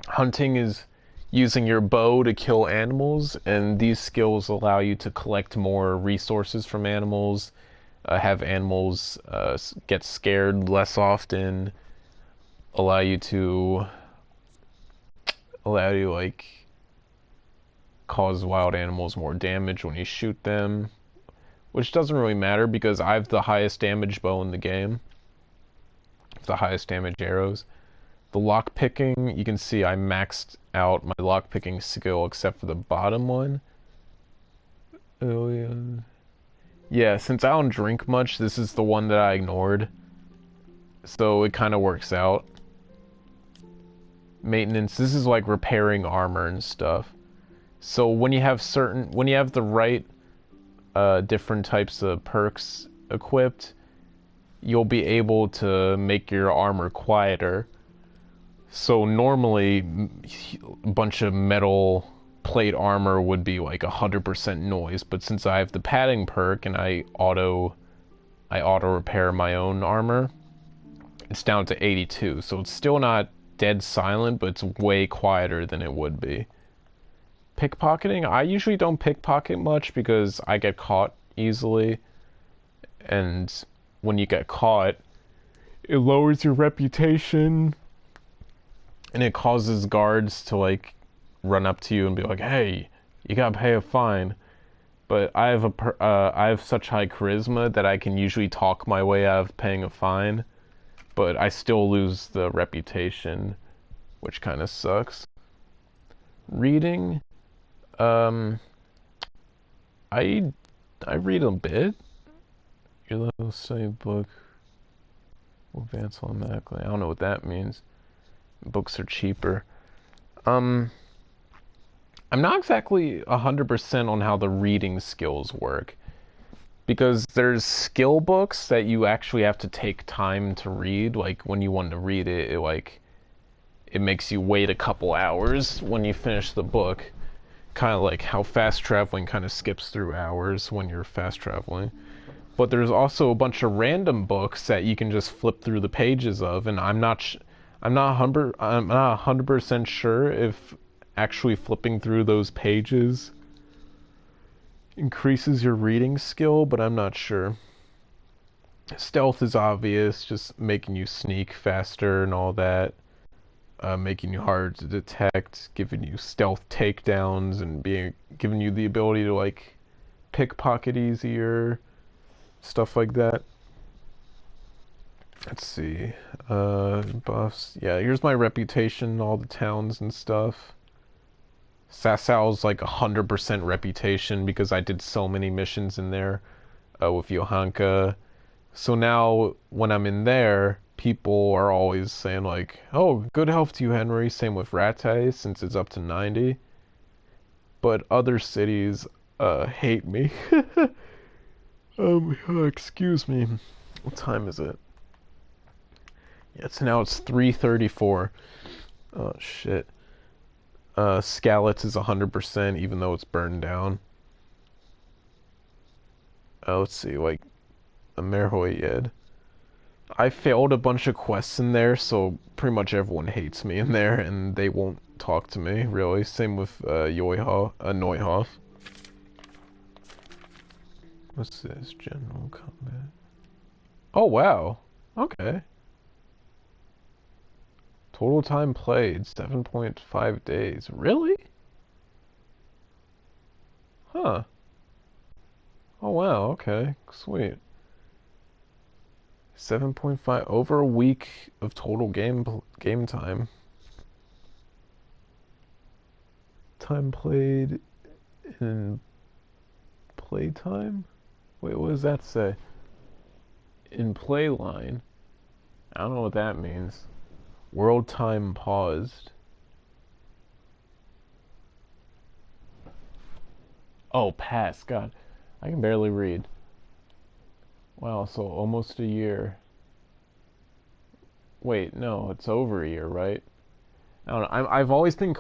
Hunting is using your bow to kill animals, and these skills allow you to collect more resources from animals, have animals get scared less often, allow you to like cause wild animals more damage when you shoot them, which doesn't really matter because I have the highest damage bow in the game, the highest damage arrows. The lockpicking, you can see I maxed out my lockpicking skill except for the bottom one. Oh yeah. Yeah, since I don't drink much, this is the one that I ignored. So it kind of works out. Maintenance, this is like repairing armor and stuff. So when you have the right different types of perks equipped, you'll be able to make your armor quieter. So normally a bunch of metal plate armor would be like 100% noise, but since I have the padding perk and I auto repair my own armor, it's down to 82. So it's still not dead silent, but it's way quieter than it would be. Pickpocketing, I usually don't pickpocket much because I get caught easily, and when you get caught, it lowers your reputation, and it causes guards to like run up to you and be like, "Hey, you gotta pay a fine." But I have such high charisma that I can usually talk my way out of paying a fine, but I still lose the reputation, which kind of sucks. Reading, I read a bit. Your level study book will advance automatically. I don't know what that means. Books are cheaper. I'm not exactly 100% on how the reading skills work, because there's skill books that you actually have to take time to read. Like when you want to read it, it makes you wait a couple hours when you finish the book. Kind of like how fast traveling kind of skips through hours when you're fast traveling. But there's also a bunch of random books that you can just flip through the pages of, and I'm not 100% sure if actually flipping through those pages increases your reading skill, but I'm not sure. Stealth is obvious, just making you sneak faster and all that. Making you hard to detect, giving you stealth takedowns, and giving you the ability to like pickpocket easier, stuff like that. Let's see, buffs. Yeah, here's my reputation, all the towns and stuff. Sasal's like 100% reputation because I did so many missions in there with Johanka. So now when I'm in there, people are always saying like, "Oh, good health to you, Henry." Same with Rattay since it's up to 90. But other cities hate me. Excuse me. What time is it? Yeah, it's 3:34. Oh shit. Skalitz is 100% even though it's burned down. Let's see, like Amerhoyed. I failed a bunch of quests in there, so pretty much everyone hates me in there, and they won't talk to me, really. Same with Neuhoff. What's this? General combat. Oh, wow. Okay. Total time played, 7.5 days. Really? Huh. Oh, wow, okay. Sweet. 7.5, over a week of total game time. Time played in playtime? Wait, what does that say? In playline? I don't know what that means. World time paused. Oh, pass. God, I can barely read. Wow, so almost a year. Wait, no, it's over a year, right? I don't know. I've always been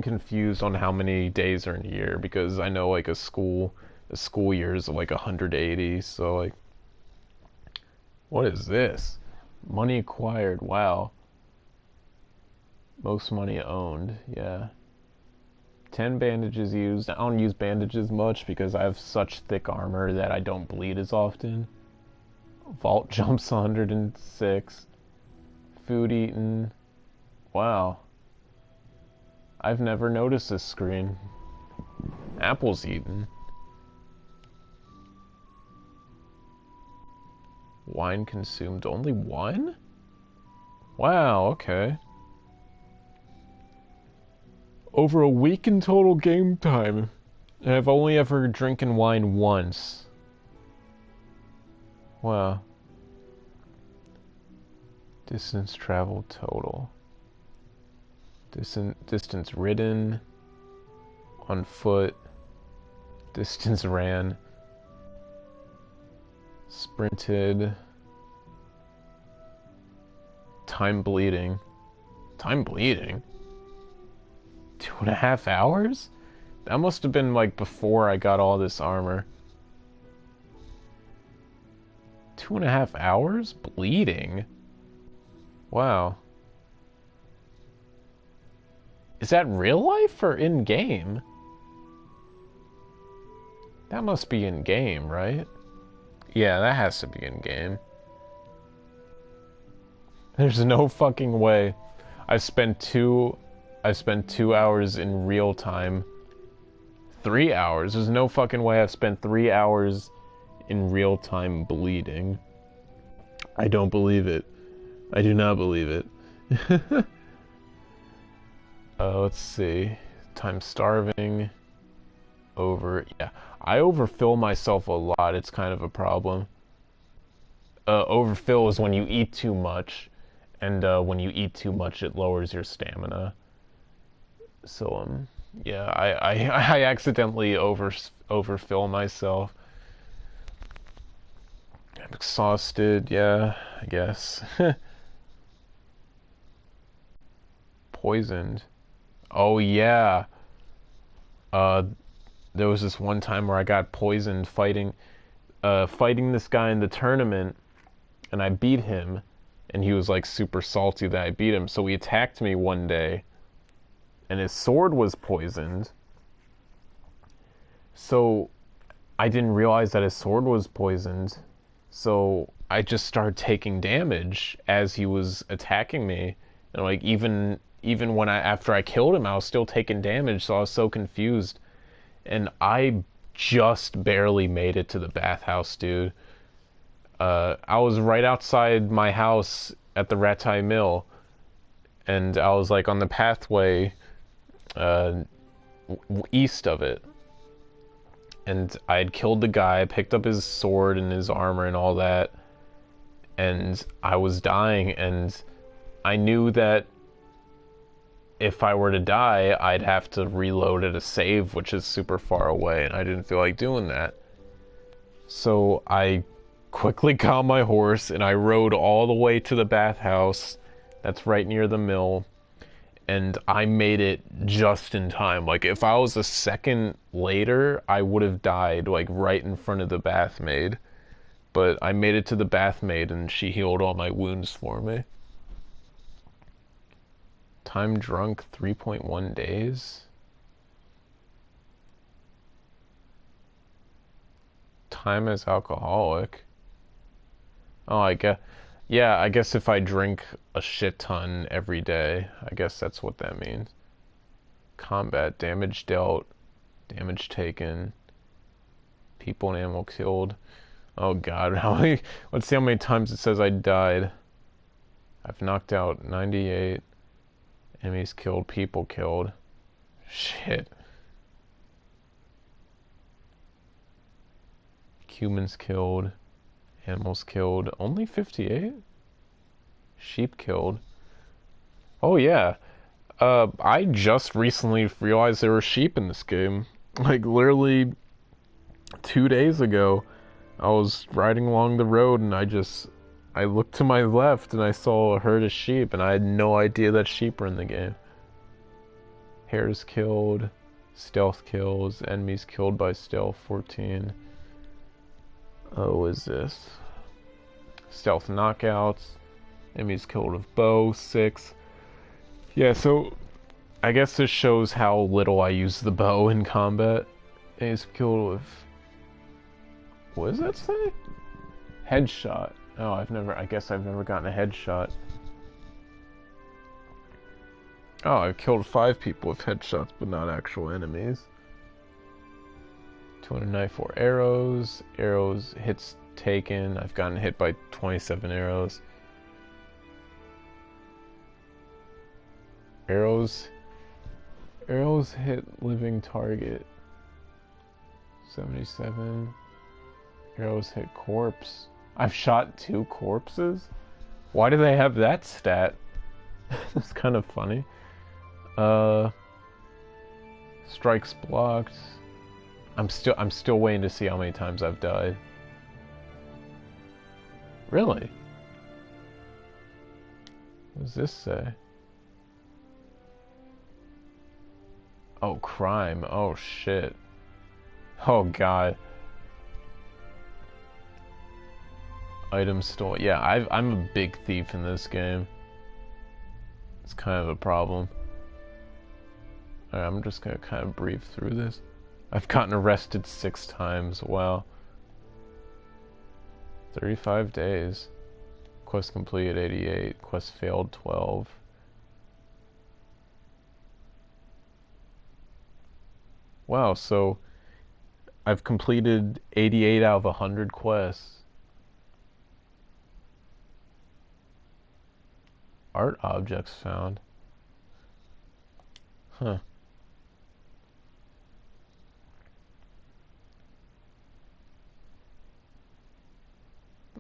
confused on how many days are in a year because I know like a school year is like 180. So like, what is this? Money acquired. Wow. Most money owned. Yeah. 10 bandages used. I don't use bandages much because I have such thick armor that I don't bleed as often. Vault jumps 106. Food eaten. Wow. I've never noticed this screen. Apples eaten. Wine consumed. Only one? Wow, okay. Over a week in total game time. And I've only ever drinking wine once. Wow. Distance traveled total. Distance ridden. On foot. Distance ran. Sprinted. Time bleeding. Time bleeding? 2.5 hours? That must have been like before I got all this armor. 2.5 hours? Bleeding? Wow. Is that real life or in-game? That must be in-game, right? Yeah, that has to be in-game. There's no fucking way. I've spent 2 hours in real time. 3 hours. There's no fucking way I've spent 3 hours in real time bleeding. I don't believe it. I do not believe it. Let's see. Time starving. Yeah. I overfill myself a lot. It's kind of a problem. Overfill is when you eat too much. And when you eat too much, it lowers your stamina. So, yeah, I accidentally overfill myself. I'm exhausted, yeah, I guess. Poisoned. Oh, yeah. There was this one time where I got poisoned fighting this guy in the tournament, and I beat him. And he was like super salty that I beat him, so he attacked me one day, and his sword was poisoned. So I didn't realize that his sword was poisoned, so I just started taking damage as he was attacking me, and like even when after I killed him, I was still taking damage, so I was so confused, and I just barely made it to the bathhouse, dude. I was right outside my house at the Ratai Mill, and I was like on the pathway east of it. And I had killed the guy, picked up his sword and his armor and all that, and I was dying, and I knew that if I were to die, I'd have to reload at a save, which is super far away, and I didn't feel like doing that. So I quickly got my horse and I rode all the way to the bathhouse that's right near the mill, and I made it just in time. Like if I was a second later, I would have died like right in front of the bath maid, but I made it to the bath maid and she healed all my wounds for me. Time drunk 3.1 days. Time as alcoholic. Oh, I guess, yeah, I guess if I drink a shit ton every day, I guess that's what that means. Combat, damage dealt, damage taken, people and animal killed. Oh god, let's see how many times it says I died. I've knocked out 98, enemies killed, people killed. Shit. Humans killed. Animals killed. Only 58? Sheep killed. Oh yeah. I just recently realized there were sheep in this game. Like literally 2 days ago, I was riding along the road and I looked to my left and I saw a herd of sheep, and I had no idea that sheep were in the game. Hares killed. Stealth kills. Enemies killed by stealth 14. Oh, what is this? Stealth knockouts. Enemies killed with bow 6. Yeah, so I guess this shows how little I use the bow in combat. He's killed with... What does that say? Headshot. Oh, I guess I've never gotten a headshot. Oh, I've killed 5 people with headshots, but not actual enemies. 294 arrows. Arrows, hits taken. I've gotten hit by 27 arrows. Arrows hit living target. 77. Arrows hit corpse. I've shot 2 corpses? Why do they have that stat? That's kind of funny. Strikes blocked. I'm still waiting to see how many times I've died. Really? What does this say? Oh, crime. Oh, shit. Oh, God. Item store. Yeah, I'm a big thief in this game. It's kind of a problem. Alright, I'm just gonna kind of breeze through this. I've gotten arrested 6 times. Wow. 35 days. Quest completed 88. Quest failed 12. Wow, so I've completed 88 out of 100 quests. Art objects found. Huh.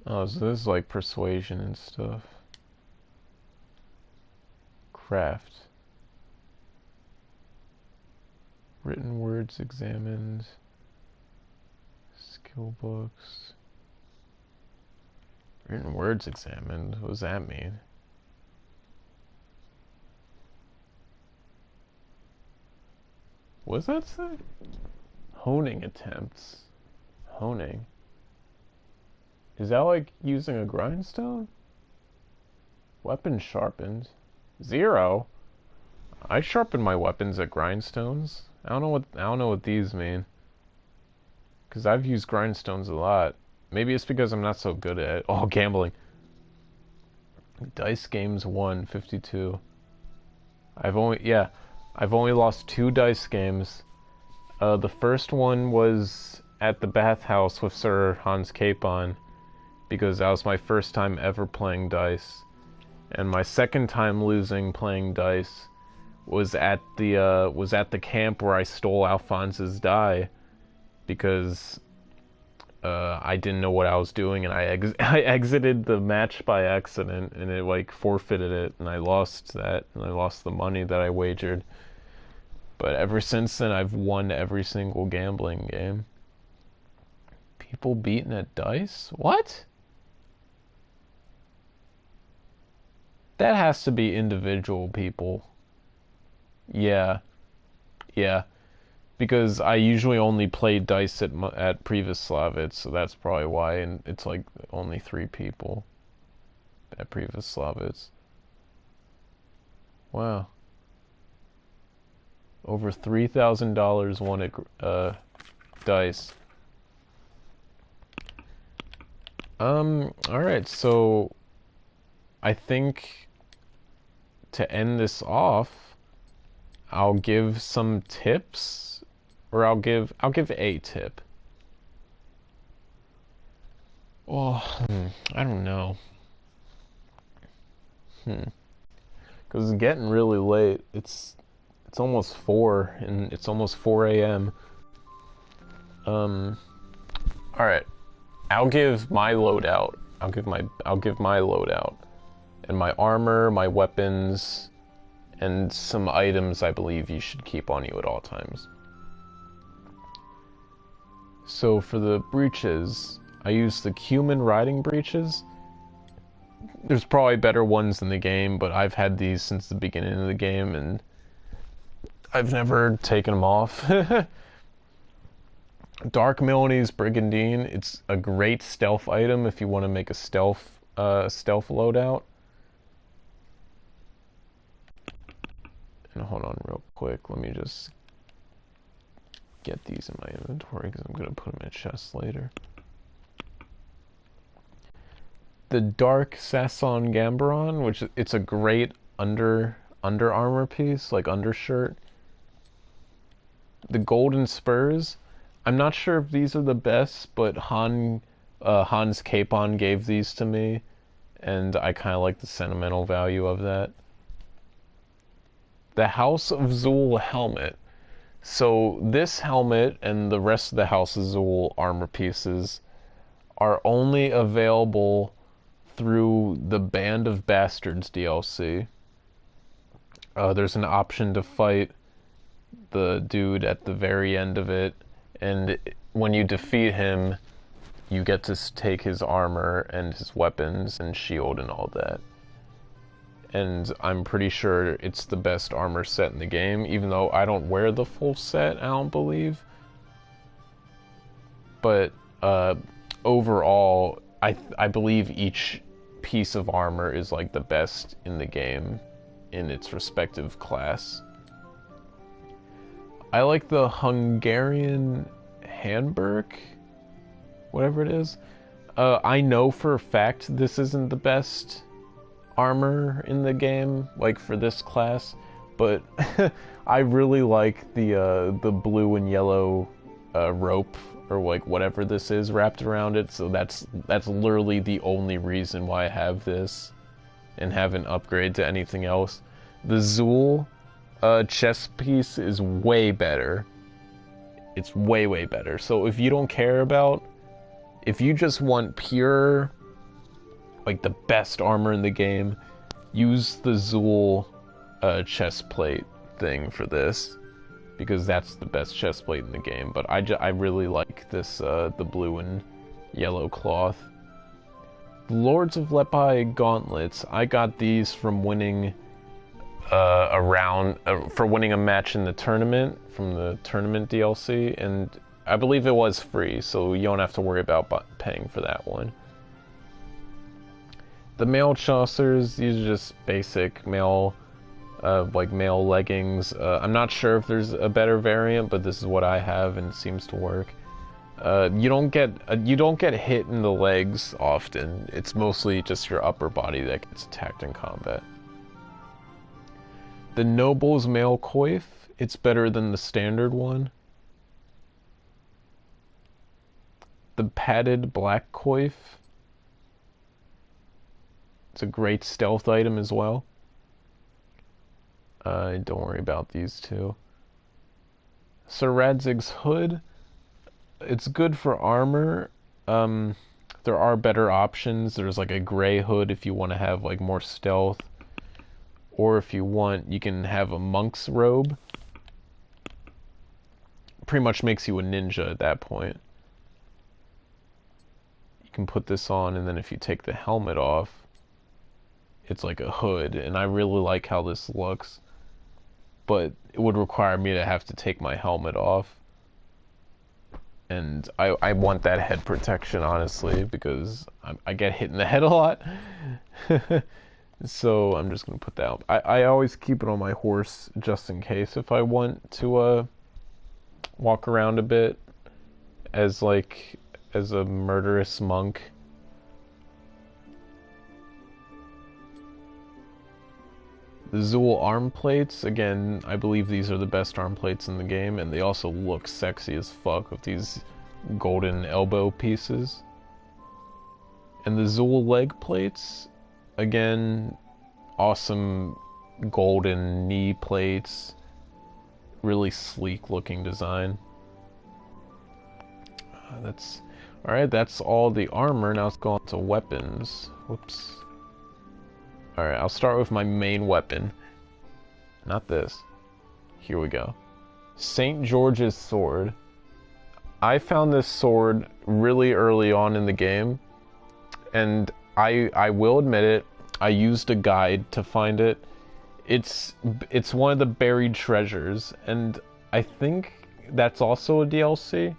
Oh, so this is like persuasion and stuff. Craft. Written words examined. Skill books. Written words examined? What does that mean? What does that say? Honing attempts. Honing. Is that like using a grindstone? Weapon sharpened. 0? I sharpen my weapons at grindstones. I don't know what these mean. Cause I've used grindstones a lot. Maybe it's because I'm not so good at it. Oh, gambling. Dice games 1, 52. I've only lost 2 dice games. The first one was at the bathhouse with Sir Hans Capon, because that was my first time ever playing dice. And my second time losing playing dice was at the camp where I stole Alphonse's die, because I didn't know what I was doing, and I exited the match by accident, and it like forfeited it, and I lost that, and I lost the money that I wagered. But ever since then, I've won every single gambling game. People beaten at dice? What? That has to be individual people. Yeah. Yeah. Because I usually only play dice at Privoslavitz, so that's probably why, and it's like only 3 people at Privoslavitz. Wow. Over $3,000 won at dice. Alright, so I think to end this off, I'll give some tips, or I'll give a tip. Oh, I don't know. Because it's getting really late. It's almost 4, and it's almost 4 a.m. Alright. I'll give my loadout. I'll give my loadout. And my armor, my weapons, and some items I believe you should keep on you at all times. So for the breeches, I use the Cumin riding breeches. There's probably better ones in the game, but I've had these since the beginning of the game, and I've never taken them off. Dark Milanese Brigandine, it's a great stealth item if you want to make a stealth loadout. And hold on real quick, let me just get these in my inventory because I'm going to put them in a chest later. The Dark Sasson Gambaron, which it's a great under armor piece, like undershirt. The Golden Spurs, I'm not sure if these are the best, but Hans Capon gave these to me, and I kind of like the sentimental value of that. The House of Zool helmet. So this helmet and the rest of the House of Zool armor pieces are only available through the Band of Bastards DLC. There's an option to fight the dude at the very end of it, and when you defeat him, you get to take his armor and his weapons and shield and all that. And I'm pretty sure it's the best armor set in the game, even though I don't wear the full set, I don't believe. But overall, I believe each piece of armor is like the best in the game in its respective class. I like the Hungarian Handberg, whatever it is. I know for a fact this isn't the best armor in the game, like for this class, but I really like the blue and yellow rope, or like whatever this is wrapped around it, so that's literally the only reason why I have this and haven't upgraded to anything else. The Zool chest piece is way better. It's way better. So if you don't care about, if you just want pure, like the best armor in the game, use the Zool chest plate thing for this, because that's the best chest plate in the game. But I really like this, the blue and yellow cloth. Lords of Lepi gauntlets, I got these from winning for winning a match in the tournament, from the tournament DLC, and I believe it was free, so you don't have to worry about paying for that one. The male chaucers, these are just basic male, like male leggings. I'm not sure if there's a better variant, but this is what I have and it seems to work. You don't get hit in the legs often. It's mostly just your upper body that gets attacked in combat. The Noble's male coif, it's better than the standard one. The padded black coif, it's a great stealth item as well. Don't worry about these two. Sir Radzig's hood, it's good for armor. There are better options. There's like a gray hood if you want to have like more stealth, or if you want, you can have a monk's robe. Pretty much makes you a ninja at that point. You can put this on, and then if you take the helmet off, it's like a hood, and I really like how this looks, but it would require me to have to take my helmet off, and I want that head protection, honestly, because I get hit in the head a lot. So I'm just gonna put that on. I always keep it on my horse just in case if I want to walk around a bit as a murderous monk. The Zool arm plates, again, I believe these are the best arm plates in the game, and they also look sexy as fuck with these golden elbow pieces. And the Zool leg plates, again, awesome golden knee plates, really sleek looking design. Alright, that's all the armor. Now let's go on to weapons. Whoops. Alright, I'll start with my main weapon. Not this. Here we go. St. George's sword. I found this sword really early on in the game, and I will admit it, I used a guide to find it. It's one of the buried treasures, and I think that's also a DLC,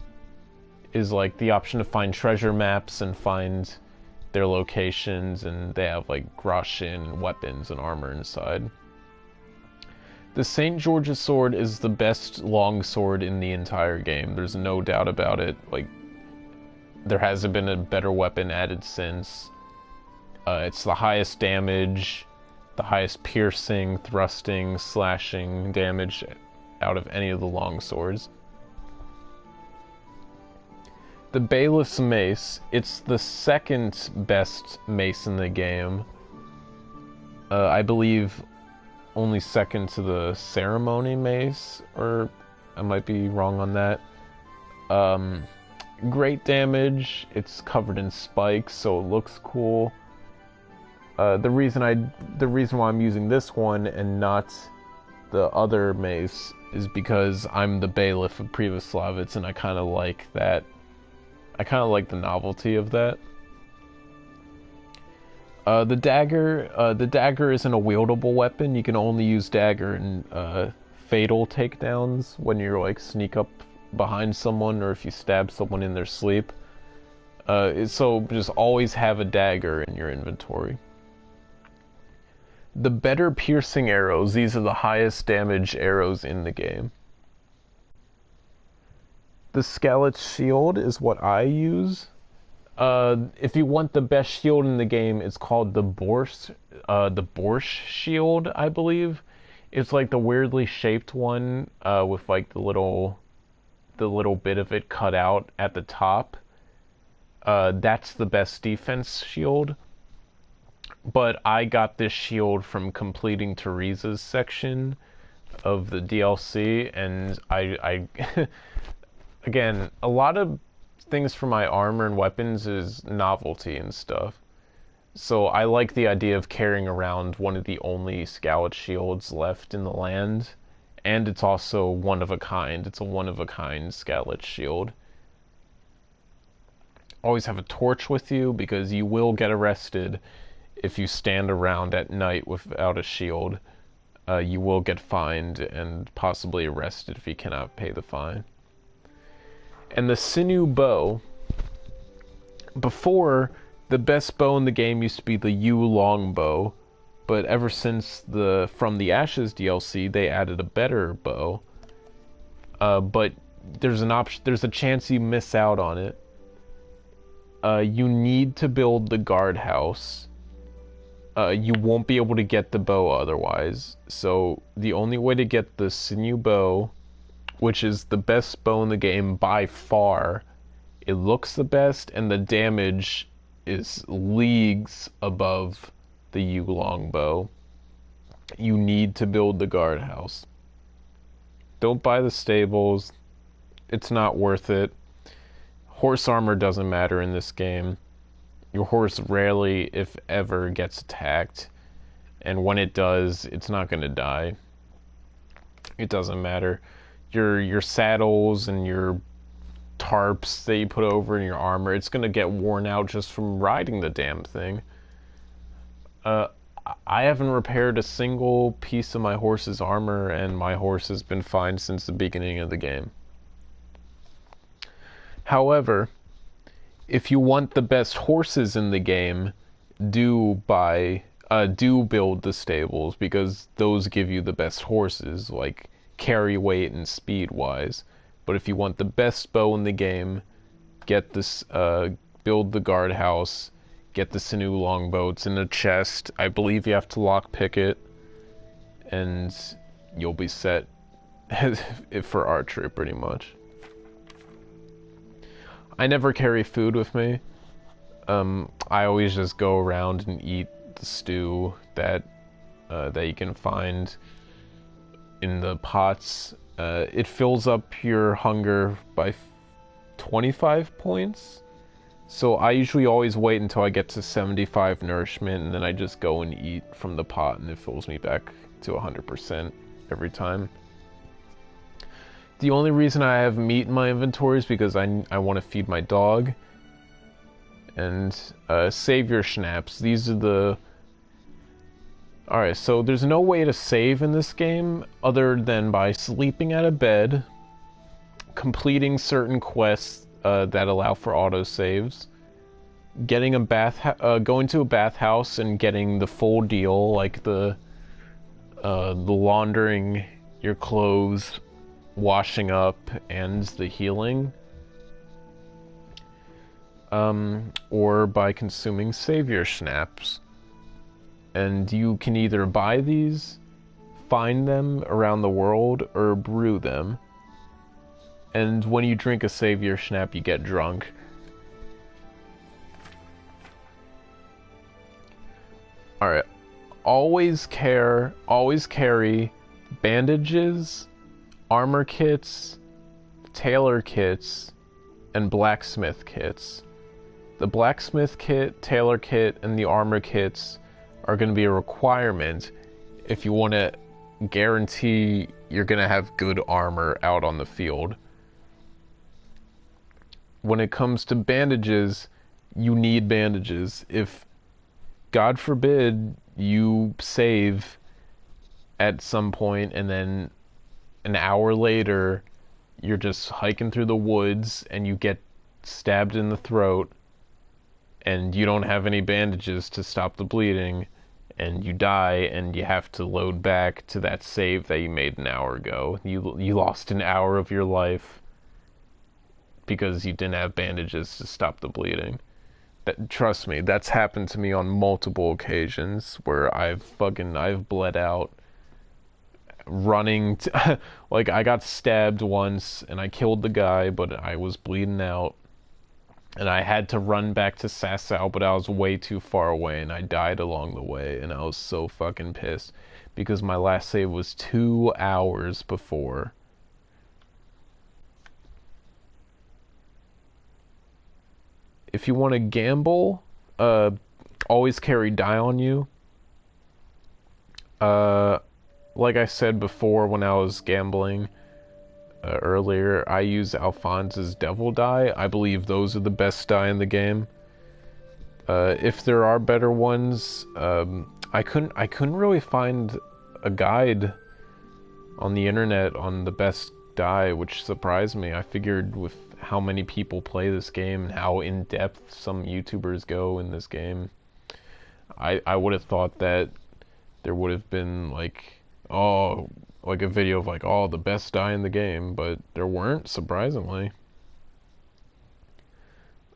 is like the option to find treasure maps and find their locations, and they have like Groshin and weapons and armor inside. The St. George's sword is the best long sword in the entire game. There's no doubt about it. Like, there hasn't been a better weapon added since. It's the highest damage, the highest piercing, thrusting, slashing damage out of any of the long swords. The Bailiff's Mace, it's the second best mace in the game. I believe only second to the Ceremony Mace, or I might be wrong on that. Great damage, it's covered in spikes, so it looks cool. The reason why I'm using this one and not the other mace is because I'm the Bailiff of Prevoslavitz, and I kind of like that. I kind of like the novelty of that. The dagger isn't a wieldable weapon. You can only use dagger in fatal takedowns when you're like sneak up behind someone or if you stab someone in their sleep. So just always have a dagger in your inventory. The better piercing arrows, these are the highest damage arrows in the game. The Skalit's Shield is what I use. If you want the best shield in the game, it's called the bullsh shield, I believe. It's like the weirdly shaped one with like the little bit of it cut out at the top. That's the best defense shield. But I got this shield from completing Teresa's section of the DLC, and I again, a lot of things for my armor and weapons is novelty and stuff. So I like the idea of carrying around one of the only Skalit shields left in the land, and it's also one of a kind. It's a one of a kind Skalit shield. Always have a torch with you because you will get arrested if you stand around at night without a shield. You will get fined and possibly arrested if you cannot pay the fine. And the Sinew bow, before, the best bow in the game used to be the yew long bow, but ever since From the Ashes DLC, they added a better bow. But there's a chance you miss out on it. You need to build the guardhouse. You won't be able to get the bow otherwise. So the only way to get the Sinew bow, which is the best bow in the game by far, it looks the best, and the damage is leagues above the yew long bow. You need to build the guardhouse. Don't buy the stables. It's not worth it. Horse armor doesn't matter in this game. Your horse rarely, if ever, gets attacked. And when it does, it's not going to die. It doesn't matter. Your saddles and your tarps that you put over in your armor, it's going to get worn out just from riding the damn thing. I haven't repaired a single piece of my horse's armor, and my horse has been fine since the beginning of the game. However, if you want the best horses in the game, do build the stables, because those give you the best horses, like carry weight and speed wise. But if you want the best bow in the game, get this, build the guardhouse, get the Sinew longbow. It's in a chest. I believe you have to lockpick it, and you'll be set for archery pretty much. I never carry food with me. I always just go around and eat the stew that you can find in the pots. It fills up your hunger by 25 points. So I usually always wait until I get to 75 nourishment, and then I just go and eat from the pot, and it fills me back to 100% every time. The only reason I have meat in my inventory is because I want to feed my dog. And savior schnapps. These are the... Alright, so there's no way to save in this game other than by sleeping at a bed, completing certain quests that allow for autosaves, getting a going to a bathhouse and getting the full deal, like the the laundering your clothes, washing up, and the healing. Or by consuming savior schnapps. And you can either buy these, find them around the world, or brew them. And when you drink a savior schnapp, you get drunk. Alright. Always carry bandages, armor kits, tailor kits, and blacksmith kits. The blacksmith kit, tailor kit, and the armor kits are going to be a requirement if you want to guarantee you're going to have good armor out on the field. When it comes to bandages, you need bandages. If, God forbid, you save at some point and then an hour later you're just hiking through the woods and you get stabbed in the throat and you don't have any bandages to stop the bleeding, and you die, and you have to load back to that save that you made an hour ago. You lost an hour of your life because you didn't have bandages to stop the bleeding. Trust me, that's happened to me on multiple occasions where I've bled out running like I got stabbed once and I killed the guy, but I was bleeding out. And I had to run back to Sasau, but I was way too far away, and I died along the way, and I was so fucking pissed, because my last save was 2 hours before. If you want to gamble, always carry die on you. Like I said before when I was gambling, earlier, I use Alphonse's devil die. I believe those are the best die in the game. If there are better ones, I couldn't really find a guide on the internet on the best die, which surprised me. I figured with how many people play this game and how in-depth some YouTubers go in this game, I would have thought that there would have been like, like a video of like, the best die in the game, but there weren't, surprisingly.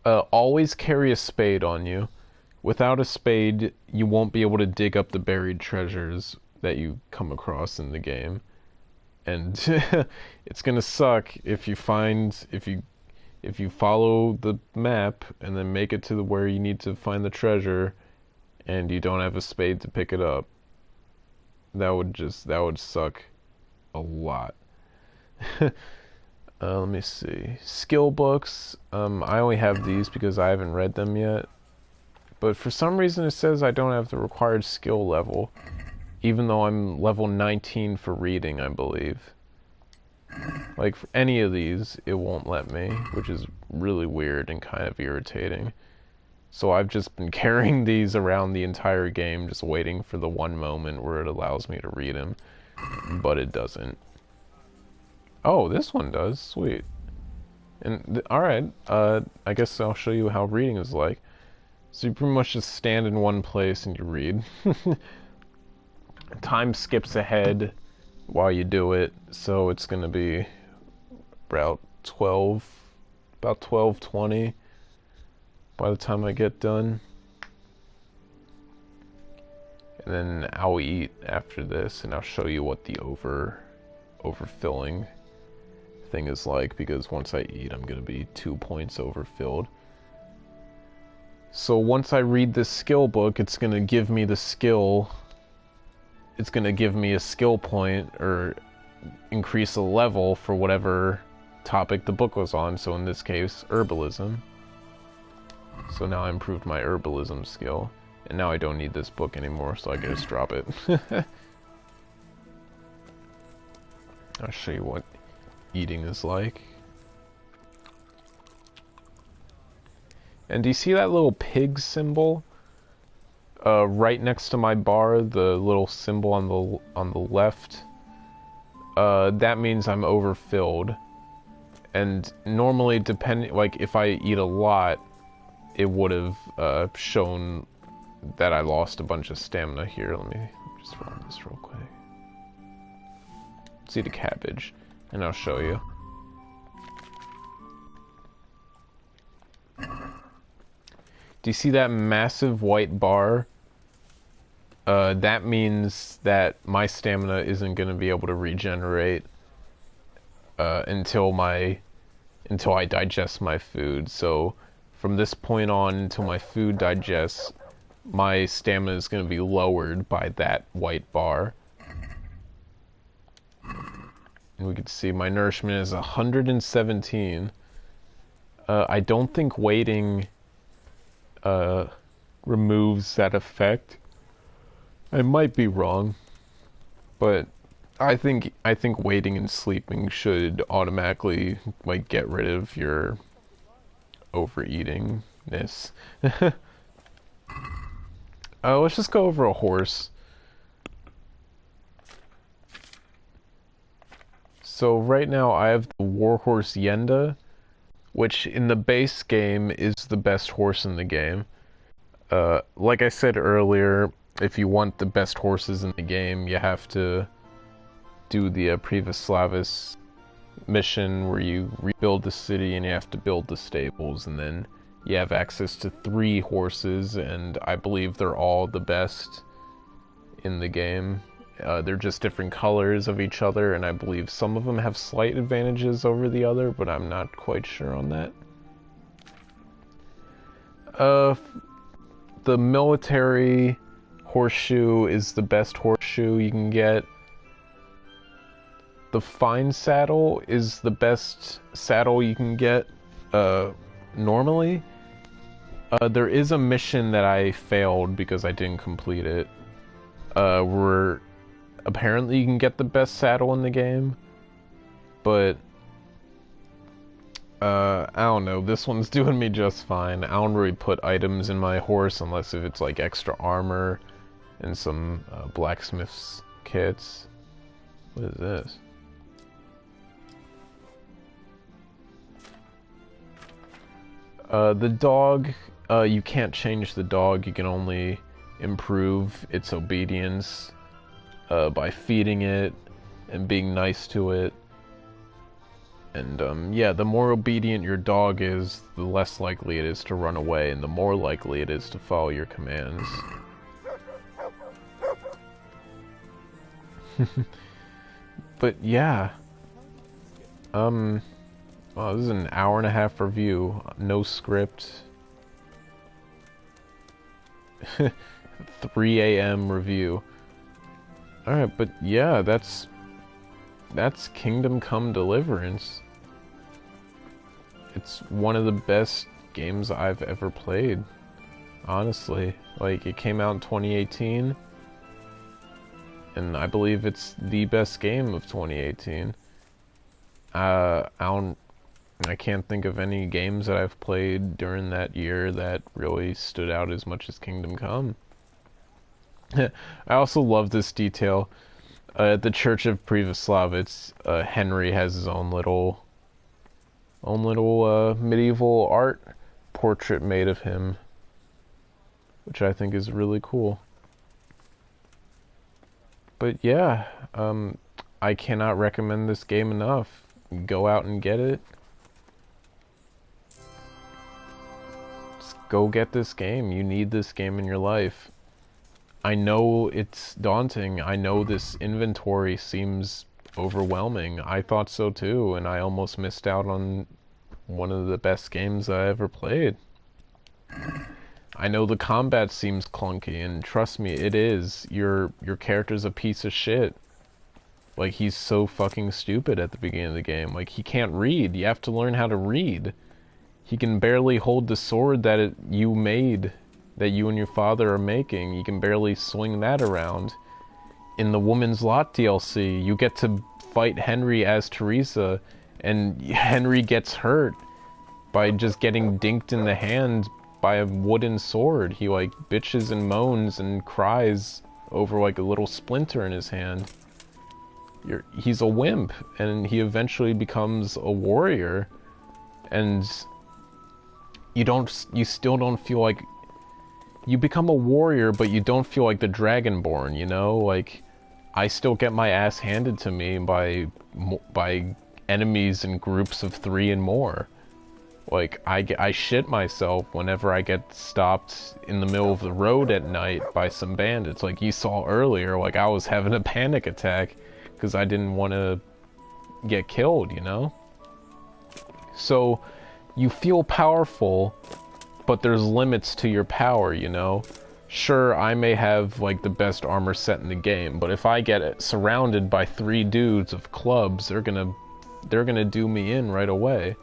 Always carry a spade on you. Without a spade, you won't be able to dig up the buried treasures that you come across in the game. And it's gonna suck if you follow the map and then make it to where you need to find the treasure and you don't have a spade to pick it up. That would suck a lot. Let me see. Skill books. I only have these because I haven't read them yet. But for some reason it says I don't have the required skill level, even though I'm level 19 for reading, I believe. Like, for any of these, it won't let me, which is really weird and kind of irritating. So I've just been carrying these around the entire game, just waiting for the one moment where it allows me to read them. But it doesn't. Oh, this one does. Sweet. And, alright, I guess I'll show you how reading is like. So you pretty much just stand in one place and you read. Time skips ahead while you do it, so it's gonna be about 12:20 by the time I get done. And then I'll eat after this, and I'll show you what the overfilling thing is like, because once I eat, I'm gonna be 2 points overfilled. So once I read this skill book, it's gonna give me the skill. It's gonna give me a skill point, or increase a level for whatever topic the book was on. So in this case, herbalism. So now I improved my herbalism skill. And now I don't need this book anymore, so I can just drop it. I'll show you what eating is like. And do you see that little pig symbol? Right next to my bar, the little symbol on the left. That means I'm overfilled. And normally, like if I eat a lot, it would have shown that I lost a bunch of stamina here. Let me just run this real quick. Let's eat a cabbage, and I'll show you. Do you see that massive white bar? That means that my stamina isn't going to be able to regenerate until I digest my food. So from this point on until my food digests, my stamina is going to be lowered by that white bar. And we can see my nourishment is 117. I don't think waiting removes that effect. I might be wrong, but I think waiting and sleeping should automatically like get rid of your overeatingness. Let's just go over a horse. So right now I have the warhorse Yenda, which in the base game is the best horse in the game. Like I said earlier, if you want the best horses in the game, you have to do the Privaslavis mission where you rebuild the city and you have to build the stables, and then you have access to 3 horses, and I believe they're all the best in the game. They're just different colors of each other, and I believe some of them have slight advantages over the other, but I'm not quite sure on that. The military horseshoe is the best horseshoe you can get. The fine saddle is the best saddle you can get normally. There is a mission that I failed because I didn't complete it. Where apparently you can get the best saddle in the game, but I don't know, this one's doing me just fine. I don't really put items in my horse unless if it's like extra armor and some blacksmith's kits. What is this? The dog, you can't change the dog, you can only improve its obedience by feeding it and being nice to it. And yeah, the more obedient your dog is, the less likely it is to run away, and the more likely it is to follow your commands. But yeah, wow, this is an hour-and-a-half review, no script. 3 a.m. review. Alright, but yeah, that's Kingdom Come Deliverance. It's one of the best games I've ever played, honestly. Like, it came out in 2018, and I believe it's the best game of 2018. I can't think of any games that I've played during that year that really stood out as much as Kingdom Come. I also love this detail. At the Church of Prevoslavitz, Henry has his own little medieval art portrait made of him, which I think is really cool. But yeah, I cannot recommend this game enough. Go out and get it. Just go get this game. You need this game in your life. I know it's daunting. I know this inventory seems overwhelming. I thought so too, and I almost missed out on one of the best games I ever played. I know the combat seems clunky, and trust me, it is. Your character's a piece of shit. Like, he's so fucking stupid at the beginning of the game. Like, he can't read. You have to learn how to read. He can barely hold the sword that you made, that you and your father are making. You can barely swing that around. In the Woman's Lot DLC, you get to fight Henry as Teresa, and Henry gets hurt by just getting dinked in the hand by a wooden sword. He, like, bitches and moans and cries over, like, a little splinter in his hand. He's a wimp, and he eventually becomes a warrior, and you still don't feel like you become a warrior, but you don't feel like the Dragonborn, you know? Like, I still get my ass handed to me by enemies in groups of 3 and more. Like, I shit myself whenever I get stopped in the middle of the road at night by some bandits. Like you saw earlier, like I was having a panic attack because I didn't want to get killed, you know? So, you feel powerful, but there's limits to your power, you know? Sure, I may have, like, the best armor set in the game, but if I get surrounded by 3 dudes of clubs, they're gonna do me in right away.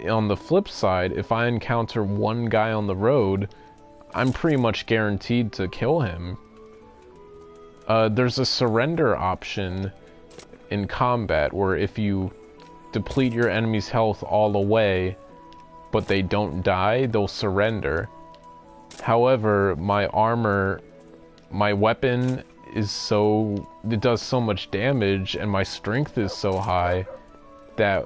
On the flip side, if I encounter one guy on the road, I'm pretty much guaranteed to kill him. There's a surrender option in combat where if you deplete your enemy's health all the way, but they don't die, they'll surrender. However, my armor, my weapon is it does so much damage, and my strength is so high that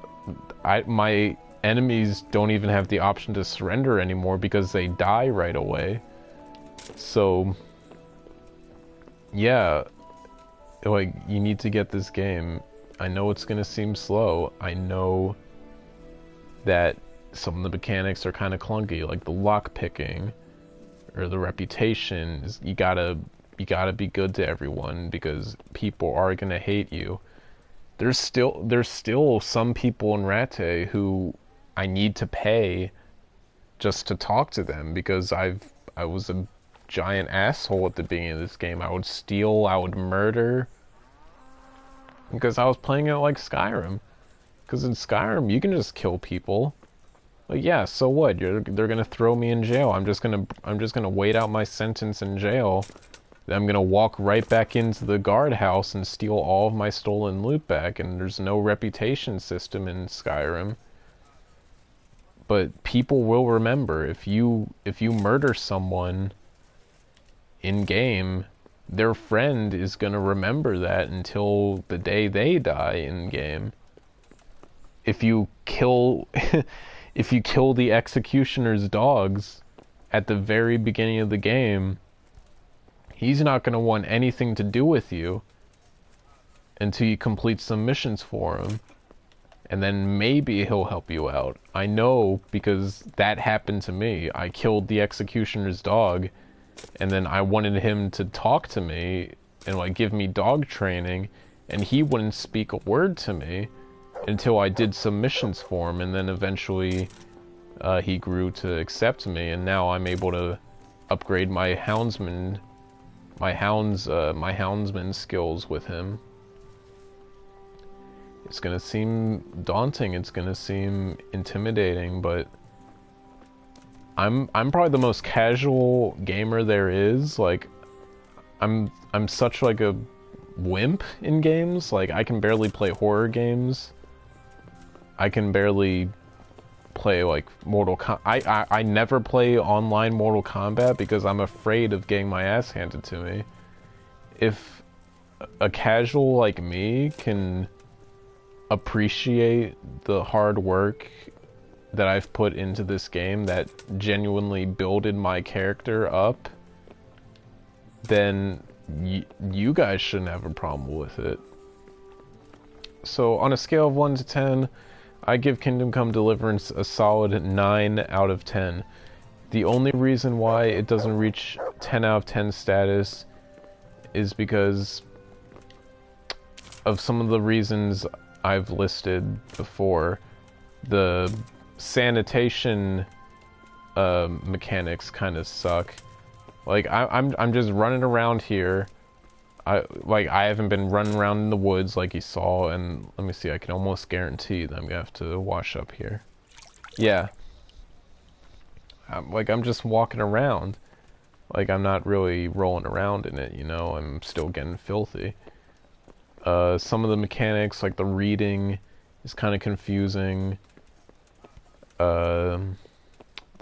my enemies don't even have the option to surrender anymore because they die right away. So, yeah, like, you need to get this game. I know it's gonna seem slow. I know that some of the mechanics are kind of clunky, like the lock picking or the reputation. You gotta be good to everyone because people are gonna hate you. There's still some people in Rate who I need to pay just to talk to them because I was a giant asshole at the beginning of this game. I would steal, I would murder, because I was playing it like Skyrim. Because in Skyrim, you can just kill people. Like, yeah, so what? They're gonna throw me in jail. I'm just gonna wait out my sentence in jail. Then I'm gonna walk right back into the guardhouse and steal all of my stolen loot back. And there's no reputation system in Skyrim. But people will remember if you murder someone in game, their friend is gonna remember that until the day they die in game. If you kill if you kill the executioner's dogs at the very beginning of the game, he's not gonna want anything to do with you until you complete some missions for him. And then maybe he'll help you out. I know because that happened to me. I killed the executioner's dog, and then I wanted him to talk to me and like give me dog training, and he wouldn't speak a word to me until I did some missions for him, and then eventually he grew to accept me, and now I'm able to upgrade my houndsman skills with him. It's gonna seem daunting, it's gonna seem intimidating, but I'm probably the most casual gamer there is. Like, I'm such like a wimp in games. Like, I can barely play horror games. I can barely play like Mortal Kombat. I never play online Mortal Kombat because I'm afraid of getting my ass handed to me. If a casual like me can appreciate the hard work that I've put into this game that genuinely builded my character up, then you guys shouldn't have a problem with it. So on a scale of 1 to 10, I give Kingdom Come Deliverance a solid 9 out of 10. The only reason why it doesn't reach 10 out of 10 status is because of some of the reasons I've listed before. The sanitation mechanics kind of suck. Like, I'm just running around here. I haven't been running around in the woods like you saw, and let me see, I can almost guarantee that I'm gonna have to wash up here. Yeah. I'm just walking around. Like, I'm not really rolling around in it, you know? I'm still getting filthy. Some of the mechanics, like the reading, is kind of confusing. The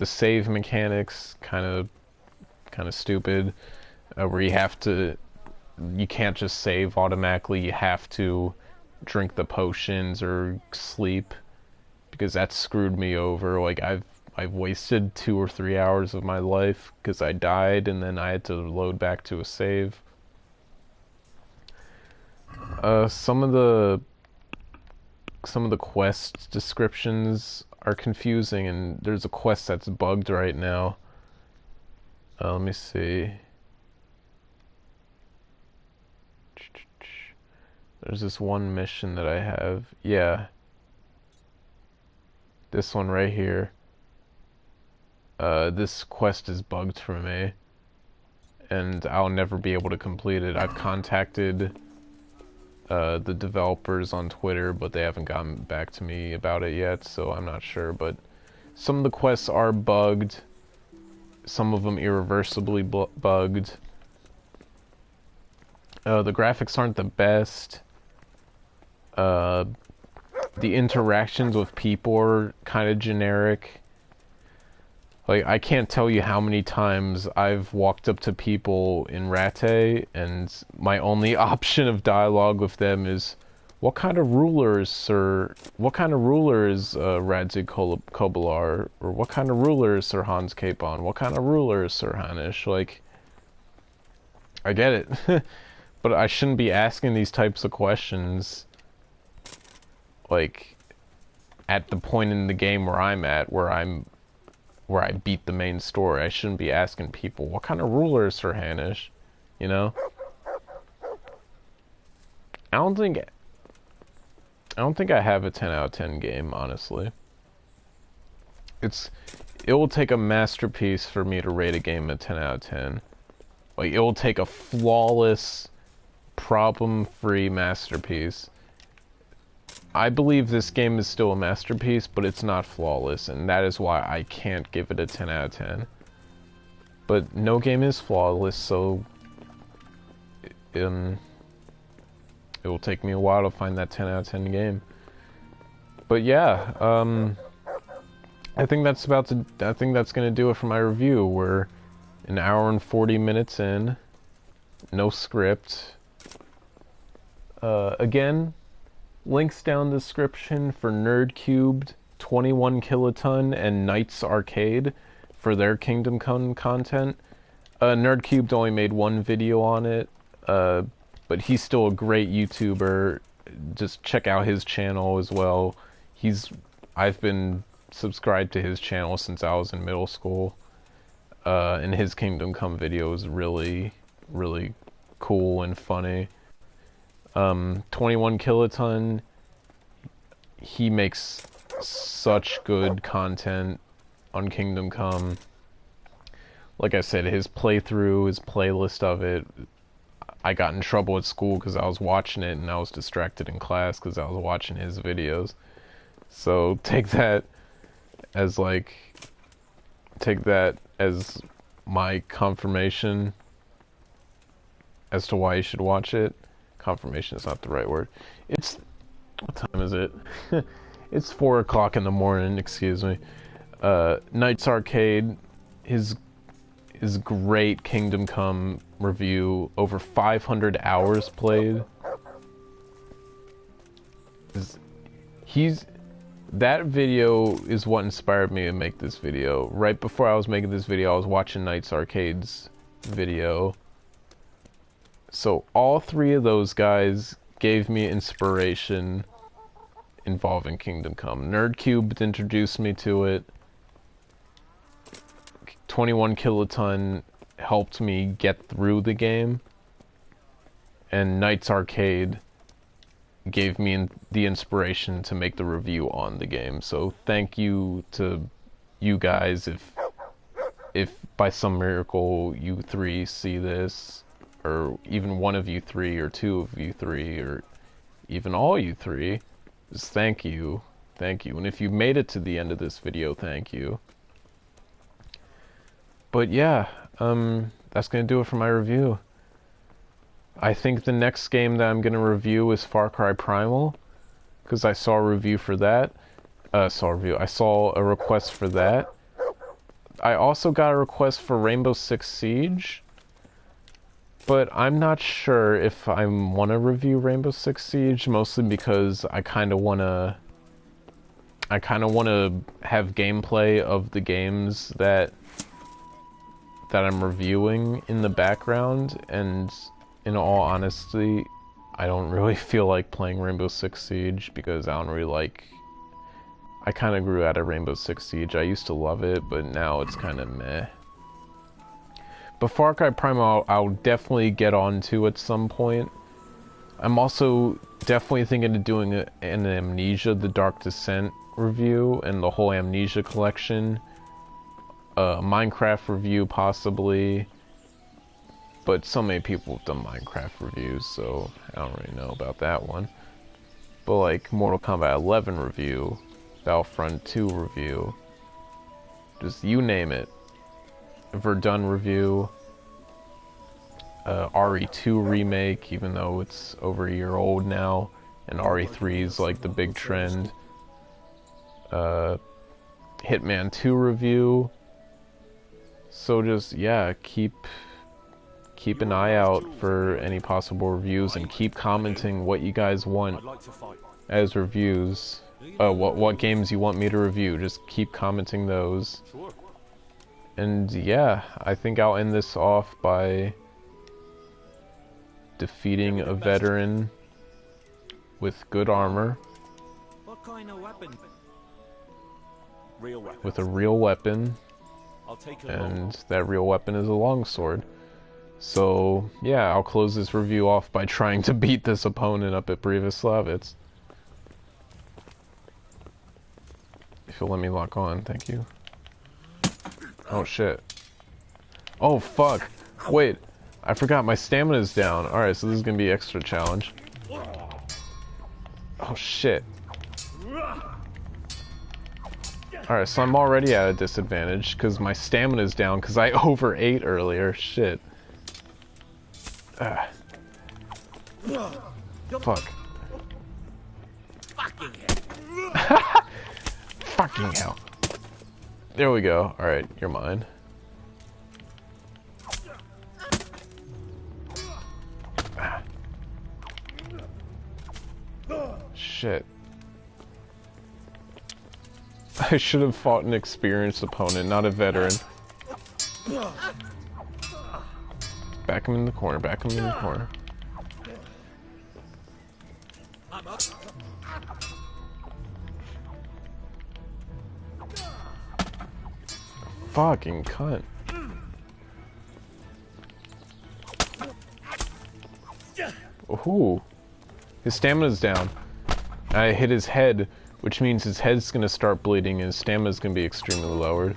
save mechanics, kind of stupid. Where you can't just save automatically. You have to drink the potions or sleep, because that screwed me over. Like, I've wasted 2 or 3 hours of my life because I died and then I had to load back to a save. Some of the quest descriptions are confusing, and there's a quest that's bugged right now. Let me see. There's this one mission that I have. Yeah. This one right here. This quest is bugged for me, and I'll never be able to complete it. I've contacted the developers on Twitter, but they haven't gotten back to me about it yet, so I'm not sure. But some of the quests are bugged, some of them irreversibly bugged. The graphics aren't the best. The interactions with people are kind of generic. Like, I can't tell you how many times I've walked up to people in Rate, and my only option of dialogue with them is, what kind of ruler is Sir... What kind of ruler is Radzig Kobilar? Or what kind of ruler is Sir Hans Capon? What kind of ruler is Sir Hanish? Like, I get it. But I shouldn't be asking these types of questions, like, at the point in the game where I'm at, where I beat the main story. I shouldn't be asking people, what kind of ruler is Sir Hanish? You know? I don't think I have a 10 out of 10 game, honestly. It will take a masterpiece for me to rate a game a 10 out of 10. Like, it will take a flawless, problem-free masterpiece. I believe this game is still a masterpiece, but it's not flawless, and that is why I can't give it a 10 out of 10. But no game is flawless, so it will take me a while to find that 10 out of 10 game. But yeah, I think that's gonna do it for my review. We're an hour and 40 minutes in, no script. Again, links down the description for Nerdcubed, 21 Kiloton, and Knights Arcade for their Kingdom Come content. Nerdcubed only made one video on it, but he's still a great YouTuber. Just check out his channel as well. I've been subscribed to his channel since I was in middle school, and his Kingdom Come video is really, really cool and funny. 21 Kiloton, he makes such good content on Kingdom Come. Like I said, his playthrough, his playlist of it, I got in trouble at school because I was watching it and I was distracted in class because I was watching his videos. So take that as my confirmation as to why you should watch it. Confirmation is not the right word. What time is it? It's 4 o'clock in the morning, excuse me. Knights Arcade, his great Kingdom Come review, over 500 hours played. That video is what inspired me to make this video. Right before I was making this video, I was watching Knights Arcade's video. So all three of those guys gave me inspiration involving Kingdom Come. Nerdcube introduced me to it. 21 Kiloton helped me get through the game. And Knights Arcade gave me the inspiration to make the review on the game. So thank you to you guys if by some miracle you three see this, or even one of you three, or two of you three, or even all you three. Just thank you. Thank you. And if you made it to the end of this video, thank you. But yeah, that's gonna do it for my review. I think the next game that I'm gonna review is Far Cry Primal, because I saw a review for that. I saw a request for that. I also got a request for Rainbow Six Siege, but I'm not sure if I want to review Rainbow Six Siege, mostly because I kind of want to have gameplay of the games that I'm reviewing in the background, and in all honesty, I don't really feel like playing Rainbow Six Siege because I don't really like... I kind of grew out of Rainbow Six Siege. I used to love it, but now it's kind of meh. But Far Cry Primal I'll definitely get onto at some point. I'm also definitely thinking of doing an Amnesia, The Dark Descent review, and the whole Amnesia collection. Minecraft review possibly. But so many people have done Minecraft reviews, so I don't really know about that one. But like Mortal Kombat 11 review, Battlefront 2 review, just you name it. Verdun review, RE2 remake, even though it's over a year old now, and RE3 is like the big trend. Hitman 2 review. So just, yeah, keep an eye out for any possible reviews and keep commenting what you guys want as reviews. What games you want me to review. Just keep commenting those. And yeah, I think I'll end this off by defeating a veteran with good armor. What kind of weapon? Real weapon. With a real weapon. I'll take And that real weapon is a longsword. So, yeah, I'll close this review off by trying to beat this opponent up at Prevoslavitz. If you'll let me lock on, thank you. Oh, shit. Oh, fuck. Wait, I forgot my stamina's down. Alright, so this is gonna be extra challenge. Oh, shit. Alright, so I'm already at a disadvantage because my stamina's down because I overate earlier. Shit. Fuck. Fucking hell. Fucking hell. There we go. Alright, you're mine. Shit. I should have fought an experienced opponent, not a veteran. Back him in the corner, back him in the corner. Fucking cunt. Ooh. His stamina's down. I hit his head, which means his head's gonna start bleeding and his stamina's gonna be extremely lowered.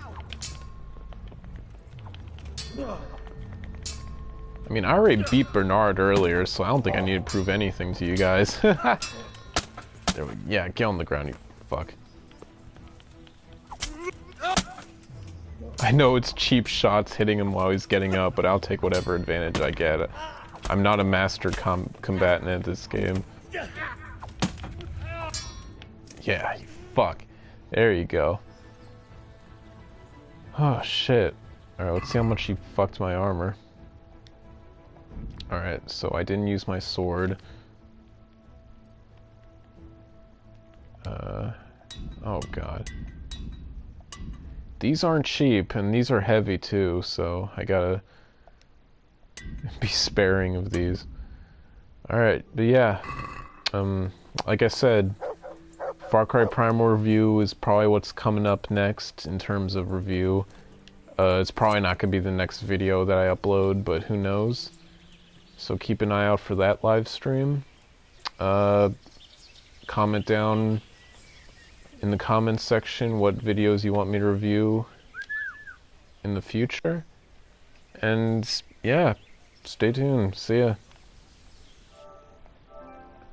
I mean, I already beat Bernard earlier, so I don't think I need to prove anything to you guys. There we, yeah, get on the ground, you fuck. I know it's cheap shots hitting him while he's getting up, but I'll take whatever advantage I get. I'm not a master combatant at this game. Yeah, you fuck. There you go. Oh, shit. Alright, let's see how much he fucked my armor. Alright, so I didn't use my sword. Oh god. These aren't cheap, and these are heavy too, so I gotta be sparing of these. Alright, but yeah. Like I said, Far Cry Primal review is probably what's coming up next in terms of review. It's probably not going to be the next video that I upload, but who knows. So keep an eye out for that live stream. Comment down in the comments section what videos you want me to review in the future. And yeah, stay tuned. See ya.